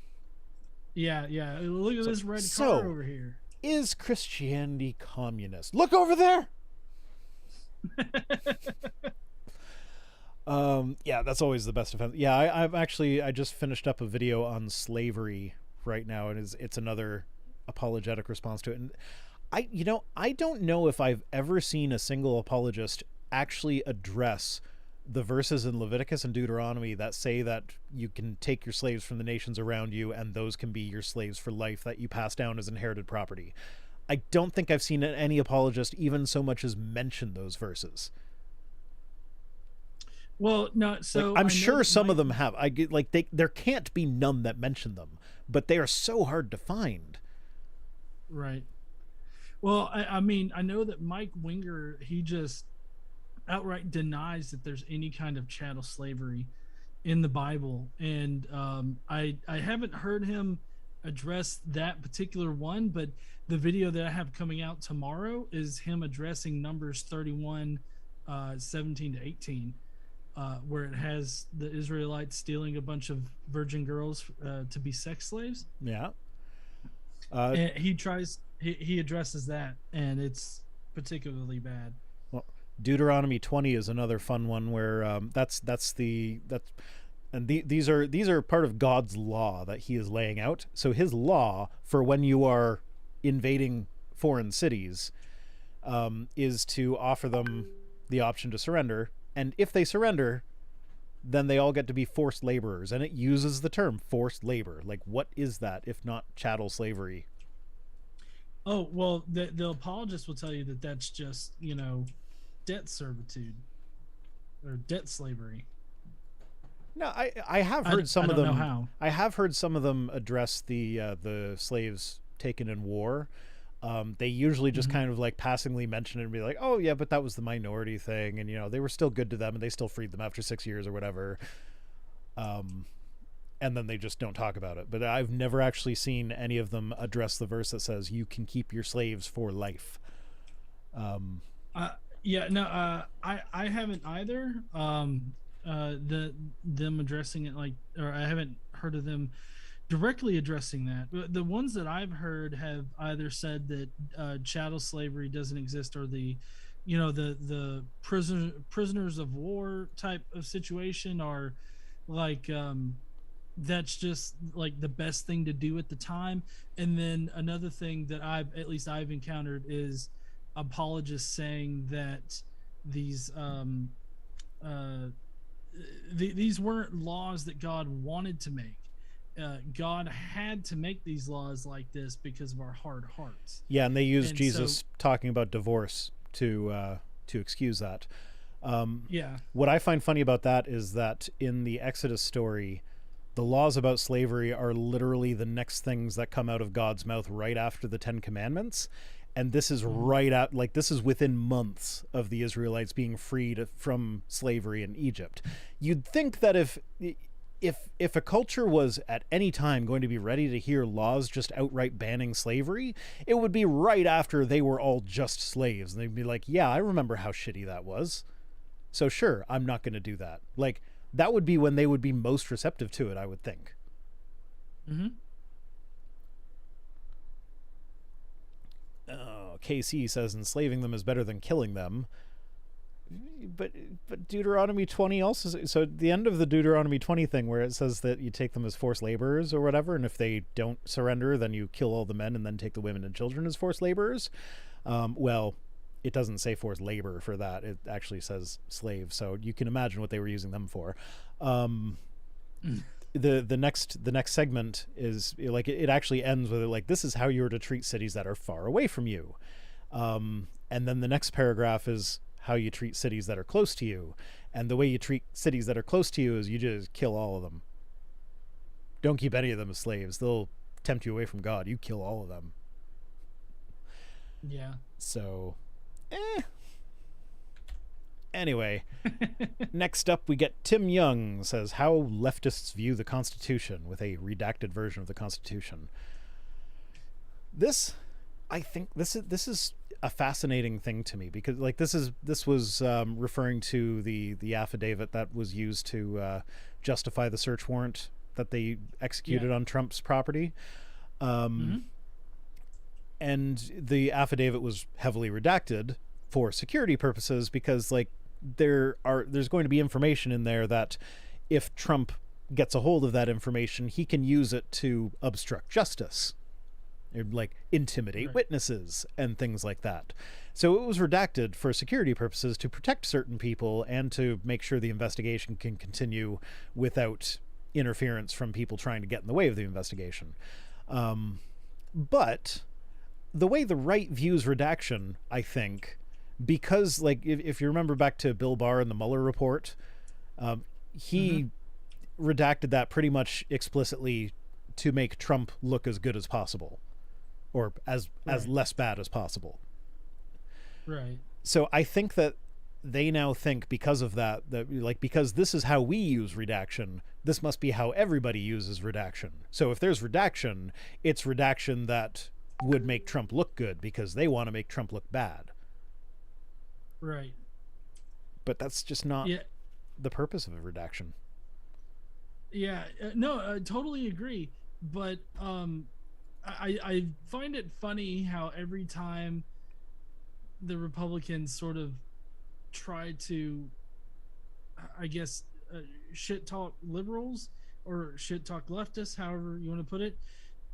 Yeah, yeah. Look at this red car over here. Is Christianity communist? Look over there. Yeah, that's always the best defense. Yeah, I just finished up a video on slavery right now, and it's another apologetic response to it. And I don't know if I've ever seen a single apologist actually address the verses in Leviticus and Deuteronomy that say that you can take your slaves from the nations around you and those can be your slaves for life that you pass down as inherited property. I don't think I've seen any apologist even so much as mention those verses. Well, no, so like, I'm sure some of them have. I get like there can't be none that mention them, but they are so hard to find. Right. Well, I mean, I know that Mike Winger, he just outright denies that there's any kind of chattel slavery in the Bible, and I haven't heard him address that particular one, but the video that I have coming out tomorrow is him addressing Numbers 31, 17 to 18, where it has the Israelites stealing a bunch of virgin girls to be sex slaves. Yeah. And he addresses that, and it's particularly bad. Well, Deuteronomy 20 is another fun one where these are part of God's law that he is laying out. So his law for when you are invading foreign cities is to offer them the option to surrender, and if they surrender, then they all get to be forced laborers, and it uses the term forced labor. Like, what is that if not chattel slavery? Oh, well, the apologists will tell you that that's just, debt servitude or debt slavery. No, I have heard some of them. I don't know how. I have heard some of them address the slaves taken in war. They usually just kind of like passingly mention it and be like, "Oh yeah, but that was the minority thing, and they were still good to them, and they still freed them after 6 years or whatever." And then they just don't talk about it. But I've never actually seen any of them address the verse that says you can keep your slaves for life. Yeah, no, I haven't either. Them addressing it or I haven't heard of them directly addressing that. The ones that I've heard have either said that chattel slavery doesn't exist, or the prisoners of war type of situation, are like that's just like the best thing to do at the time. And then another thing that I've encountered is apologists saying that these these weren't laws that God wanted to make. God had to make these laws like this because of our hard hearts. Yeah, and they use Jesus talking about divorce to excuse that. Yeah. What I find funny about that is that in the Exodus story, the laws about slavery are literally the next things that come out of God's mouth right after the 10 Commandments. And this is this is within months of the Israelites being freed from slavery in Egypt. You'd think that if a culture was at any time going to be ready to hear laws just outright banning slavery, it would be right after they were all just slaves. And they'd be like, yeah, I remember how shitty that was. So sure, I'm not going to do that. Like, that would be when they would be most receptive to it, I would think. Mm-hmm. KC says enslaving them is better than killing them. But Deuteronomy 20 also... So at the end of the Deuteronomy 20 thing where it says that you take them as forced laborers or whatever, and if they don't surrender, then you kill all the men and then take the women and children as forced laborers. Well, it doesn't say forced labor for that. It actually says slave. So you can imagine what they were using them for. The next segment is like it actually ends with like, this is how you're to treat cities that are far away from you. And then the next paragraph is how you treat cities that are close to you. And the way you treat cities that are close to you is you just kill all of them. Don't keep any of them as slaves. They'll tempt you away from God. You kill all of them. Yeah. So, Anyway, next up we get Tim Young says how leftists view the Constitution with a redacted version of the Constitution. I think this is a fascinating thing to me because like this was referring to the affidavit that was used to justify the search warrant that they executed on Trump's property. And the affidavit was heavily redacted for security purposes because like there's going to be information in there that if Trump gets a hold of that information, he can use it to obstruct justice, or like intimidate witnesses and things like that. So it was redacted for security purposes to protect certain people and to make sure the investigation can continue without interference from people trying to get in the way of the investigation. But the way the right views redaction, I think, because like if you remember back to Bill Barr and the Mueller report, he redacted that pretty much explicitly to make Trump look as good as possible, or as less bad as possible. Right. So I think that they now think because of that like because this is how we use redaction, this must be how everybody uses redaction. So if there's redaction, it's redaction that would make Trump look good because they want to make Trump look bad. Right. But that's just not the purpose of a redaction. Yeah, no, I totally agree. But I find it funny how every time the Republicans sort of try to, I guess, shit talk liberals or shit talk leftists, however you want to put it,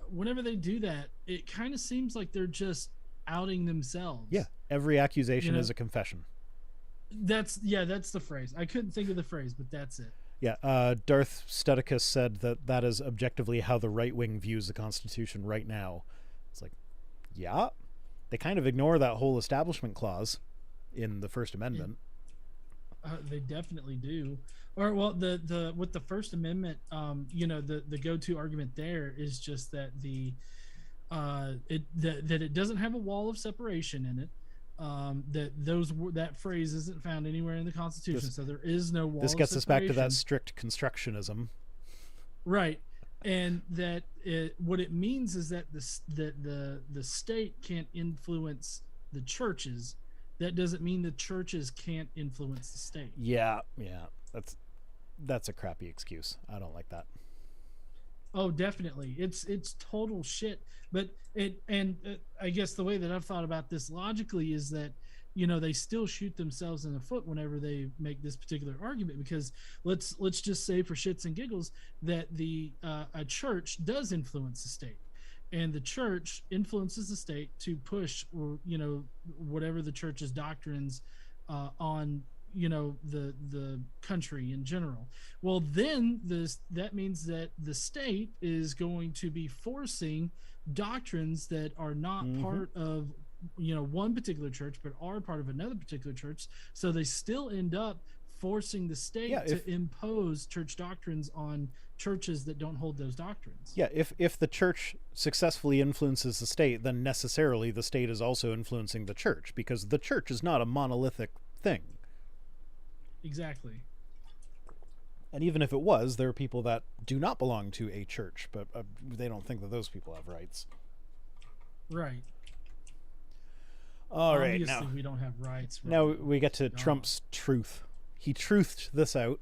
whenever they do that, it kind of seems like they're just outing themselves. Yeah, every accusation is a confession. That's the phrase. I couldn't think of the phrase, but that's it. Yeah, Darth Studicus said that is objectively how the right wing views the Constitution right now. It's like, yeah, they kind of ignore that whole establishment clause in the First Amendment. They definitely do. Or well, the with the First Amendment, the go-to argument there is just that that it doesn't have a wall of separation in it. That phrase isn't found anywhere in the Constitution, so there is no wall. This gets us back to that strict constructionism, right? And that what it means is that the state can't influence the churches. That doesn't mean the churches can't influence the state. Yeah, that's a crappy excuse. I don't like that. Oh, definitely. It's total shit. But I guess the way that I've thought about this logically is that, they still shoot themselves in the foot whenever they make this particular argument, because let's just say for shits and giggles that a church does influence the state, and the church influences the state to push, or whatever the church's doctrines on the country in general. Well, then that means that the state is going to be forcing doctrines that are not part of one particular church, but are part of another particular church. So they still end up forcing the state to impose church doctrines on churches that don't hold those doctrines. Yeah, if the church successfully influences the state, then necessarily the state is also influencing the church, because the church is not a monolithic thing. Exactly. And even if it was, there are people that do not belong to a church, but they don't think that those people have rights. Right. All right. Obviously, we don't have rights. Now we get to Trump's truth. He truthed this out.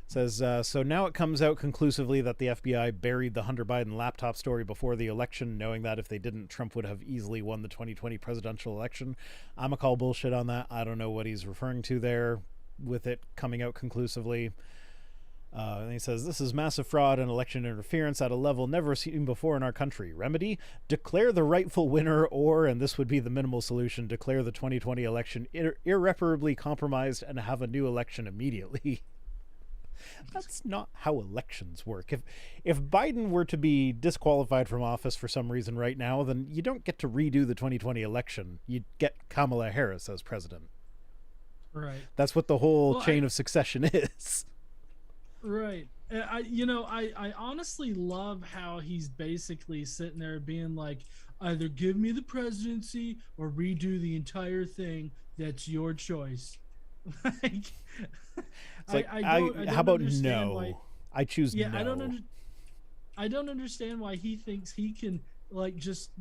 Says, so now it comes out conclusively that the FBI buried the Hunter Biden laptop story before the election, knowing that if they didn't, Trump would have easily won the 2020 presidential election. I'm going to call bullshit on that. I don't know what he's referring to there with it coming out conclusively. And he says, this is massive fraud and election interference at a level never seen before in our country. Remedy? Declare the rightful winner, or, and this would be the minimal solution, declare the 2020 election irreparably compromised and have a new election immediately. That's not how elections work. If Biden were to be disqualified from office for some reason right now, then you don't get to redo the 2020 election. You get Kamala Harris as president. Right. That's what the whole chain of succession is. Right. I honestly love how he's basically sitting there being like, either give me the presidency or redo the entire thing. That's your choice. Like, It's like, I how don't about understand why. no? I choose Yeah, no. I don't understand why he thinks he can like just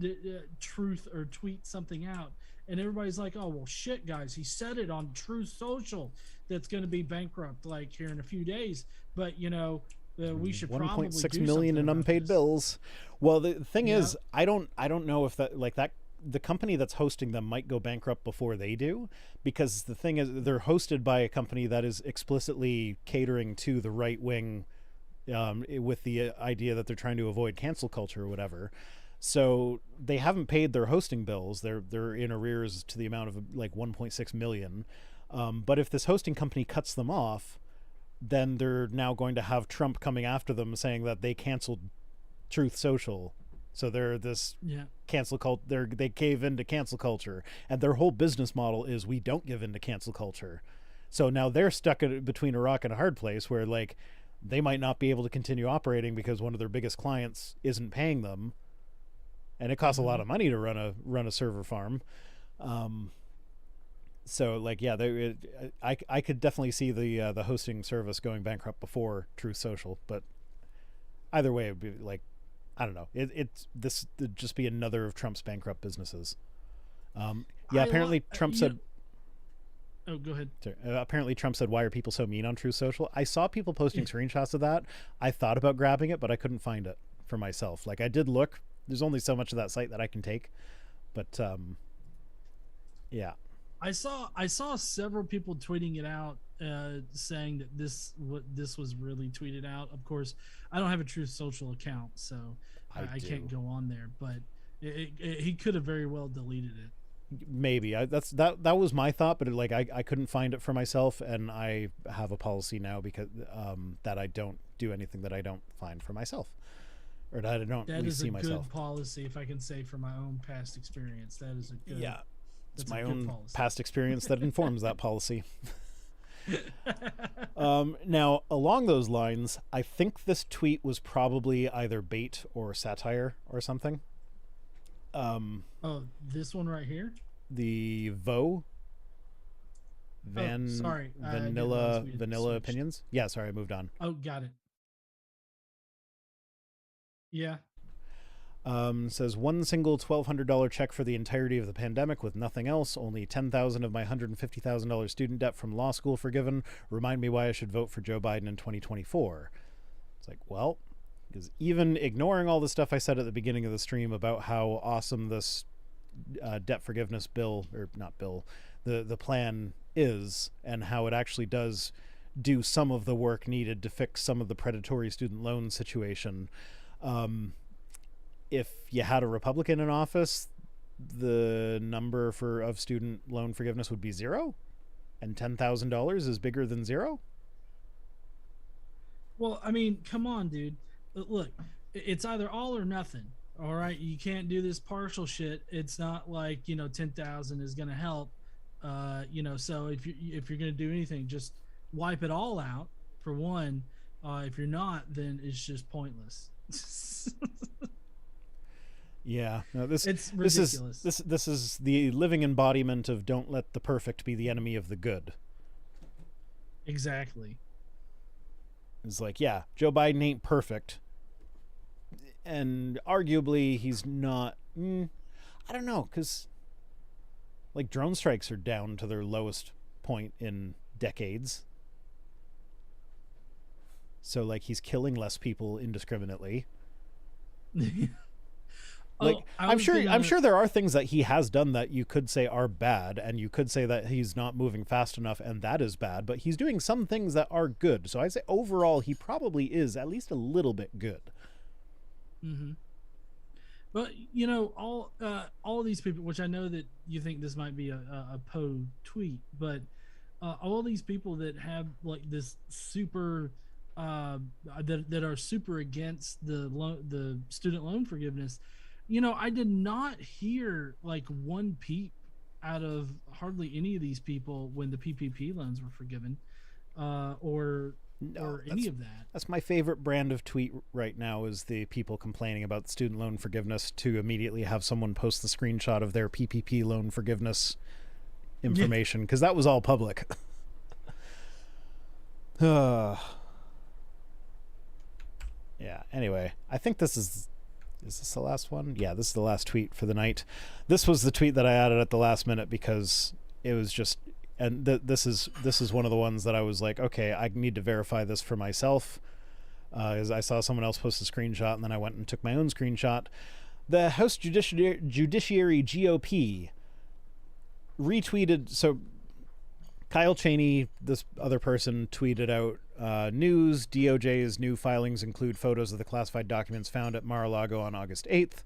truth or tweet something out, and everybody's like, "Oh well, shit, guys, he said it on Truth Social that's going to be bankrupt like here in a few days." But we should probably 1.6 do million something in about unpaid this. bills. Well, the thing Yeah. is, I don't know if that like that the company that's hosting them might go bankrupt before they do, because the thing is they're hosted by a company that is explicitly catering to the right wing, with the idea that they're trying to avoid cancel culture or whatever. So they haven't paid their hosting bills. They're in arrears to the amount of like 1.6 million. But if this hosting company cuts them off, then they're now going to have Trump coming after them saying that they canceled Truth Social. So they're this Yeah. cancel cult. They cave into cancel culture, and their whole business model is we don't give into cancel culture. So now they're stuck between a rock and a hard place where like they might not be able to continue operating because one of their biggest clients isn't paying them, and it costs a lot Mm-hmm. of money to run a server farm. So like yeah, I could definitely see the hosting service going bankrupt before Truth Social, but either way, it'd be like I don't know. This would just be another of Trump's bankrupt businesses. Yeah, I lo- apparently Trump you. said. Oh, go ahead. Sorry, apparently Trump said, "Why are people so mean on Truth Social?" I saw people posting screenshots of that. I thought about grabbing it, but I couldn't find it for myself. Like I did look. There's only so much of that site that I can take, but yeah. I saw several people tweeting it out, saying that this was really tweeted out. Of course, I don't have a Truth Social account, so I I can't do. go on there. But he could have very well deleted it. Maybe that was my thought, but like I couldn't find it for myself, and I have a policy now because that I don't do anything that I don't find for myself, or that I don't at That least is a see good myself. policy, if I can say from my own past experience. That is a good. Yeah, it's That's a my good own policy. past experience that informs that policy. Now, along those lines, I think this tweet was probably either bait or satire or something. Oh, this one right here. The Vo Oh, Van sorry, I didn't realize we had Vanilla switched. Opinions. Yeah, sorry, I moved on. Oh, got it. Yeah. Says one single $1,200 check for the entirety of the pandemic with nothing else. Only $10,000 of my $150,000 student debt from law school forgiven. Remind me why I should vote for Joe Biden in 2024. It's like, well, because even ignoring all the stuff I said at the beginning of the stream about how awesome this debt forgiveness bill, or not bill, the plan is, and how it actually does do some of the work needed to fix some of the predatory student loan situation. If you had a Republican in office, the number of student loan forgiveness would be zero, and $10,000 is bigger than zero. Well, I mean, come on, dude. Look, it's either all or nothing. All right, you can't do this partial shit. It's not like 10,000 is going to help. So if you're going to do anything, just wipe it all out for one. If you're not, then it's just pointless. Yeah, no, It's this is ridiculous. this is the living embodiment of don't let the perfect be the enemy of the good. Exactly. It's like, yeah, Joe Biden ain't perfect, and arguably he's not. I don't know, because like drone strikes are down to their lowest point in decades. So like he's killing less people indiscriminately. Like Oh, I'm sure there are things that he has done that you could say are bad, and you could say that he's not moving fast enough and that is bad, but he's doing some things that are good. So I say overall he probably is at least a little bit good. Mm-hmm. But all these people, which I know that you think this might be a Poe tweet, but all these people that have like this super that are super against the student loan forgiveness, I did not hear like one peep out of hardly any of these people when the PPP loans were forgiven, or No, any of that. that's my favorite brand of tweet right now is the people complaining about student loan forgiveness to immediately have someone post the screenshot of their PPP loan forgiveness Yeah. information, because that was all public. Yeah, anyway, I think this is this the last one? Yeah, this is the last tweet for the night. This was the tweet that I added at the last minute because it was just, and this is one of the ones that I was like, okay, I need to verify this for myself. As I saw someone else post a screenshot, and then I went and took my own screenshot. The House Judiciary GOP retweeted. So Kyle Cheney, this other person, tweeted out news. DOJ's new filings include photos of the classified documents found at Mar-a-Lago on August 8th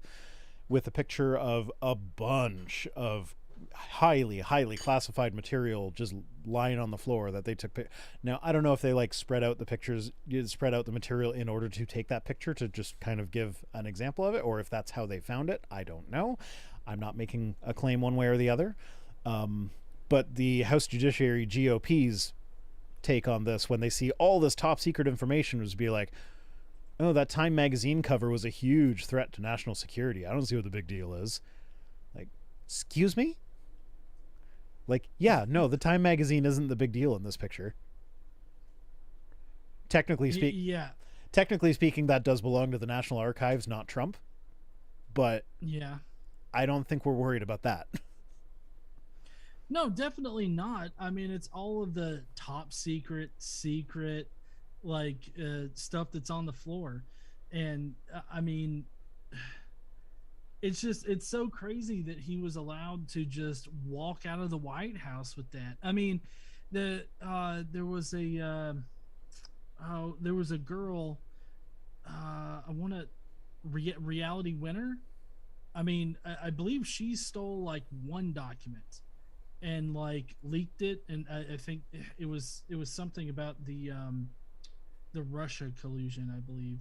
with a picture of a bunch of highly classified material just lying on the floor that they took. Now, I don't know if they like spread out the pictures, spread out the material in order to take that picture to just kind of give an example of it, or if that's how they found it. I don't know. I'm not making a claim one way or the other. But the House Judiciary GOP's take on this, when they see all this top secret information, was be like, oh, that Time magazine cover was a huge threat to national security. I don't see what the big deal is. Like, excuse me? Like, yeah, no, the Time magazine isn't the big deal in this picture. Technically speaking, that does belong to the National Archives, not Trump. But yeah, I don't think we're worried about that. No, definitely not. I mean, it's all of the top secret, like stuff that's on the floor. And I mean, it's so crazy that he was allowed to just walk out of the White House with that. I mean, there was a girl, I want to reality winner. I mean, I believe she stole like one document and like leaked it, and I think it was something about the Russia collusion, I believe.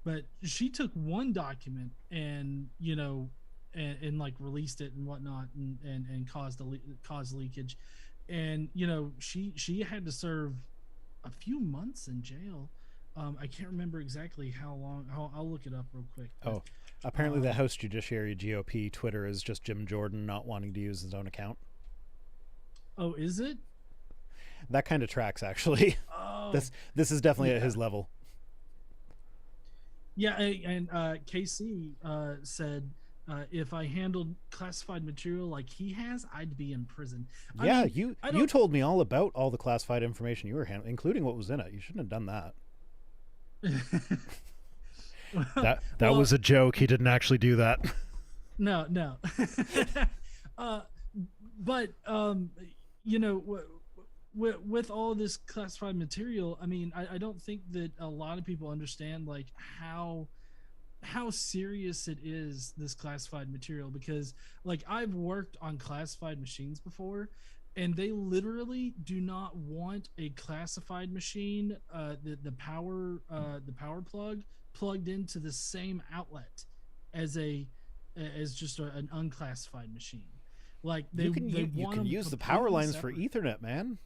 But she took one document and and like released it and whatnot, and caused leakage, and she had to serve a few months in jail. I can't remember exactly how long. I'll look it up real quick. Oh, apparently the House Judiciary GOP Twitter is just Jim Jordan not wanting to use his own account. Oh, is it? That kind of tracks, actually. Oh, this is definitely at his level. Yeah, and KC said, if I handled classified material like he has, I'd be in prison. Yeah, you told me all about all the classified information you were handling, including what was in it. You shouldn't have done that. That was a joke. He didn't actually do that. No. But with all this classified material, I mean, I don't think that a lot of people understand like how serious it is, this classified material, because like I've worked on classified machines before, and they literally do not want a classified machine, the power plug plugged into the same outlet as just an unclassified machine. Like you can use the power lines separate. For Ethernet, man.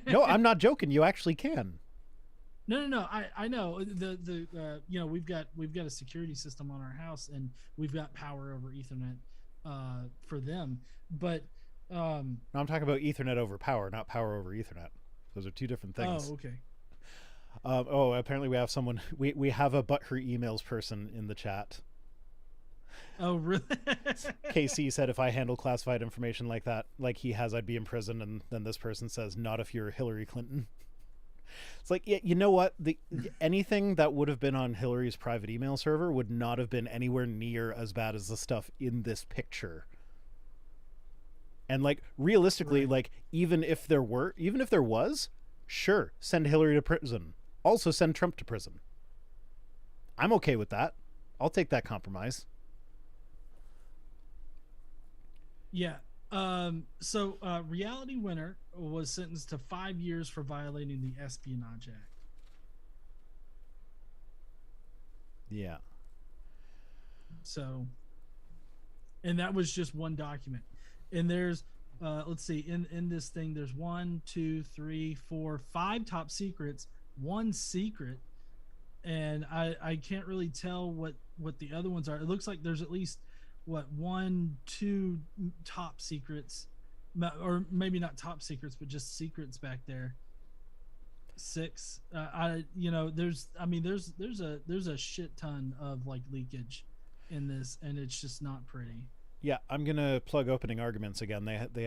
No, I'm not joking. You actually can. No. I know the we've got a security system on our house, and we've got power over Ethernet for them. But no, I'm talking about Ethernet over power, not power over Ethernet. Those are two different things. Oh, okay. Apparently we have someone. We have a butthurt emails person in the chat. Oh, really? KC said, if I handle classified information like that, like he has, I'd be in prison. And then this person says, not if you're Hillary Clinton. It's like, yeah, you know what? Anything that would have been on Hillary's private email server would not have been anywhere near as bad as the stuff in this picture. And like, realistically, right. Like, even if there was, sure, send Hillary to prison. Also send Trump to prison. I'm okay with that. I'll take that compromise. Yeah. So Reality Winner was sentenced to 5 years for violating the Espionage Act. Yeah. So, and that was just one document. And there's, let's see, in this thing, there's 1, 2, 3, 4, 5 top secrets, 1 secret. And I can't really tell what the other ones are. It looks like there's at least 1, 2 top secrets, or maybe not top secrets, but just secrets back there. 6. There's a shit ton of like leakage in this, and it's just not pretty. Yeah, I'm gonna plug opening arguments again. They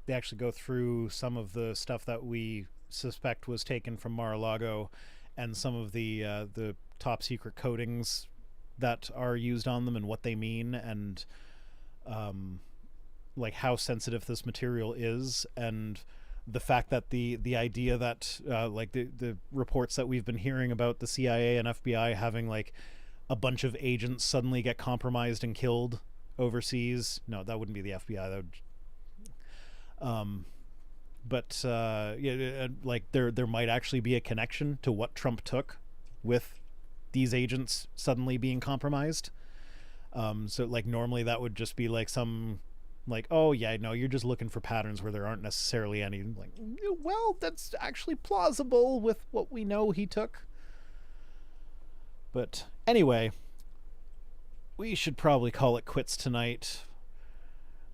actually go through some of the stuff that we suspect was taken from Mar-a-Lago, and some of the top secret codings that are used on them and what they mean, and like how sensitive this material is, and the fact that the idea that like the reports that we've been hearing about the CIA and FBI having like a bunch of agents suddenly get compromised and killed overseas. No, that wouldn't be the FBI. That would, yeah, like there might actually be a connection to what Trump took with these agents suddenly being compromised. So like normally that would just be like some like, oh yeah, no, you're just looking for patterns where there aren't necessarily any. Like, well, that's actually plausible with what we know he took. But anyway, we should probably call it quits tonight.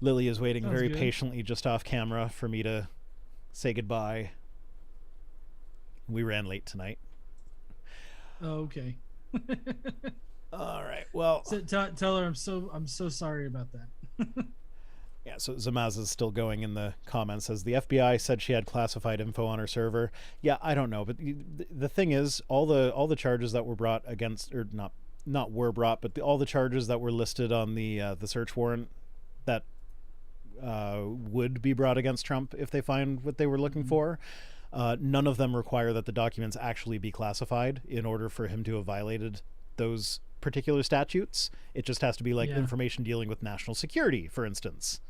Lily is waiting very patiently just off camera for me to say goodbye. We ran late tonight. Oh, okay. All right. Well, so, tell her I'm so sorry about that. Yeah, so Zamaz is still going in the comments. Says the FBI said she had classified info on her server. Yeah, I don't know, but the thing is, all the charges that were brought against, or not were brought, but all the charges that were listed on the search warrant that would be brought against Trump if they find what they were looking for, none of them require that the documents actually be classified in order for him to have violated those particular statutes. It just has to be like information dealing with national security, for instance.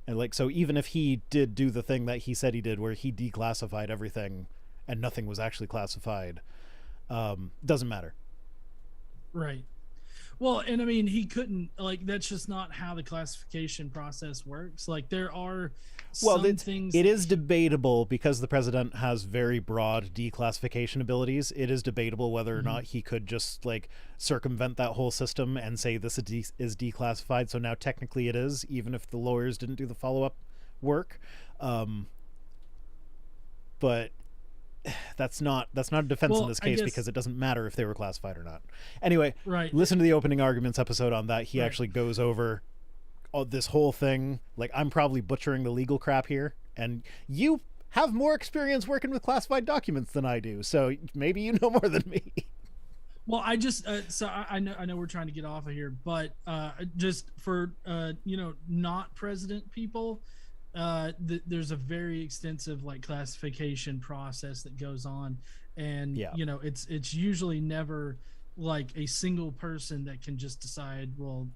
And like, so even if he did do the thing that he said he did, where he declassified everything and nothing was actually classified, doesn't matter. Right. Well, and I mean, he couldn't, like, that's just not how the classification process works. Like, there are things. It is debatable because the president has very broad declassification abilities. It is debatable whether or not he could just, like, circumvent that whole system and say this is declassified. So now technically it is, even if the lawyers didn't do the follow-up work. But that's not a defense in this case, because it doesn't matter if they were classified or not. Anyway, listen to the opening arguments episode on that. He actually goes over this whole thing. Like, I'm probably butchering the legal crap here, and you have more experience working with classified documents than I do, so maybe you know more than me. Well, I just I know we're trying to get off of here, but just for not president people, there's a very extensive like classification process that goes on, and it's usually never like a single person that can just decide, well,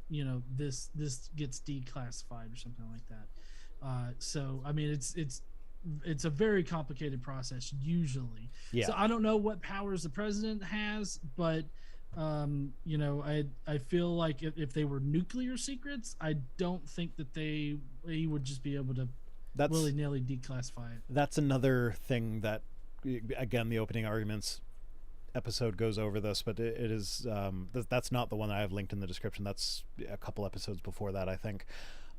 this gets declassified or something like that. So I mean, it's a very complicated process usually. So I don't know what powers the president has, but I feel like if they were nuclear secrets, I don't think that he would just be able to willy-nilly declassify it. That's another thing that, again, the opening arguments episode goes over this, but it is that's not the one I have linked in the description. That's a couple episodes before that, I think.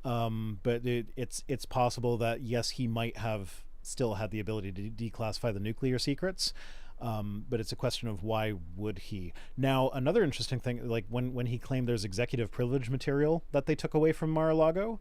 But it's possible that yes, he might have still had the ability to declassify the nuclear secrets. But it's a question of why would he. Now, another interesting thing, like when he claimed there's executive privilege material that they took away from Mar-a-Lago,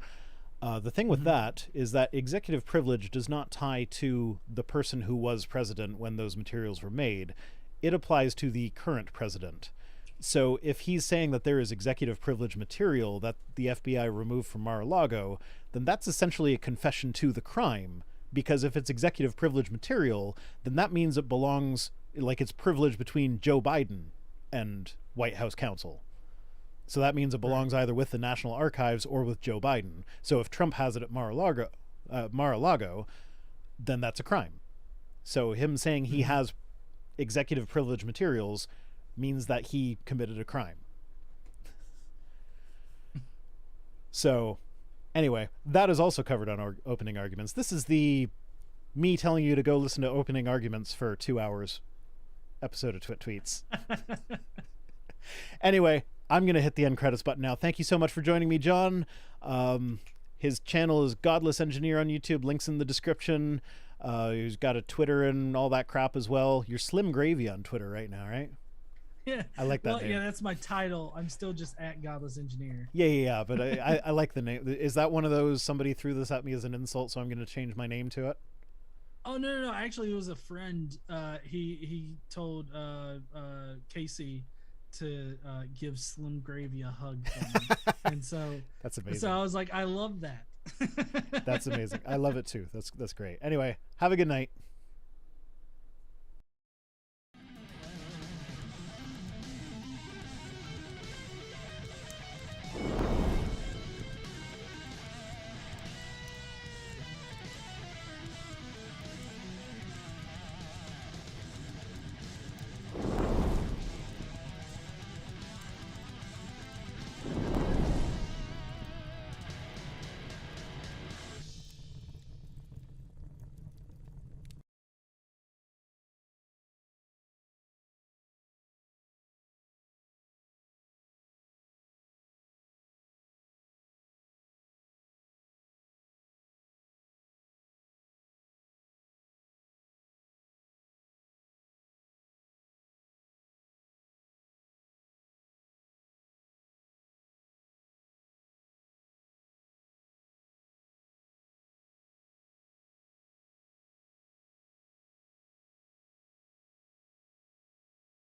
the thing with that is that executive privilege does not tie to the person who was president when those materials were made. It applies to the current president. So if he's saying that there is executive privilege material that the FBI removed from Mar-a-Lago, then that's essentially a confession to the crime. Because if it's executive privilege material, then that means it belongs, like, it's privilege between Joe Biden and White House counsel. So that means it belongs either with the National Archives or with Joe Biden. So if Trump has it at Mar-a-Lago, then that's a crime. So him saying he has executive privilege materials means that he committed a crime. So anyway, that is also covered on our opening arguments. This is me telling you to go listen to opening arguments for 2 hours episode of Twit Tweets. Anyway, I'm going to hit the end credits button now. Thank you so much for joining me, John. His channel is Godless Engineer on YouTube. Links in the description. He's got a Twitter and all that crap as well. You're Slim Gravy on Twitter right now, right? Yeah, I like that name. Yeah, that's my title. I'm still just at Godless Engineer. Yeah. But I like the name. Is that one of those somebody threw this at me as an insult, so I'm going to change my name to it? Oh no! Actually, it was a friend. He told Casey to give Slim Gravy a hug for me. And so that's amazing. So I was like, I love that. That's amazing. I love it too. That's great. Anyway, have a good night.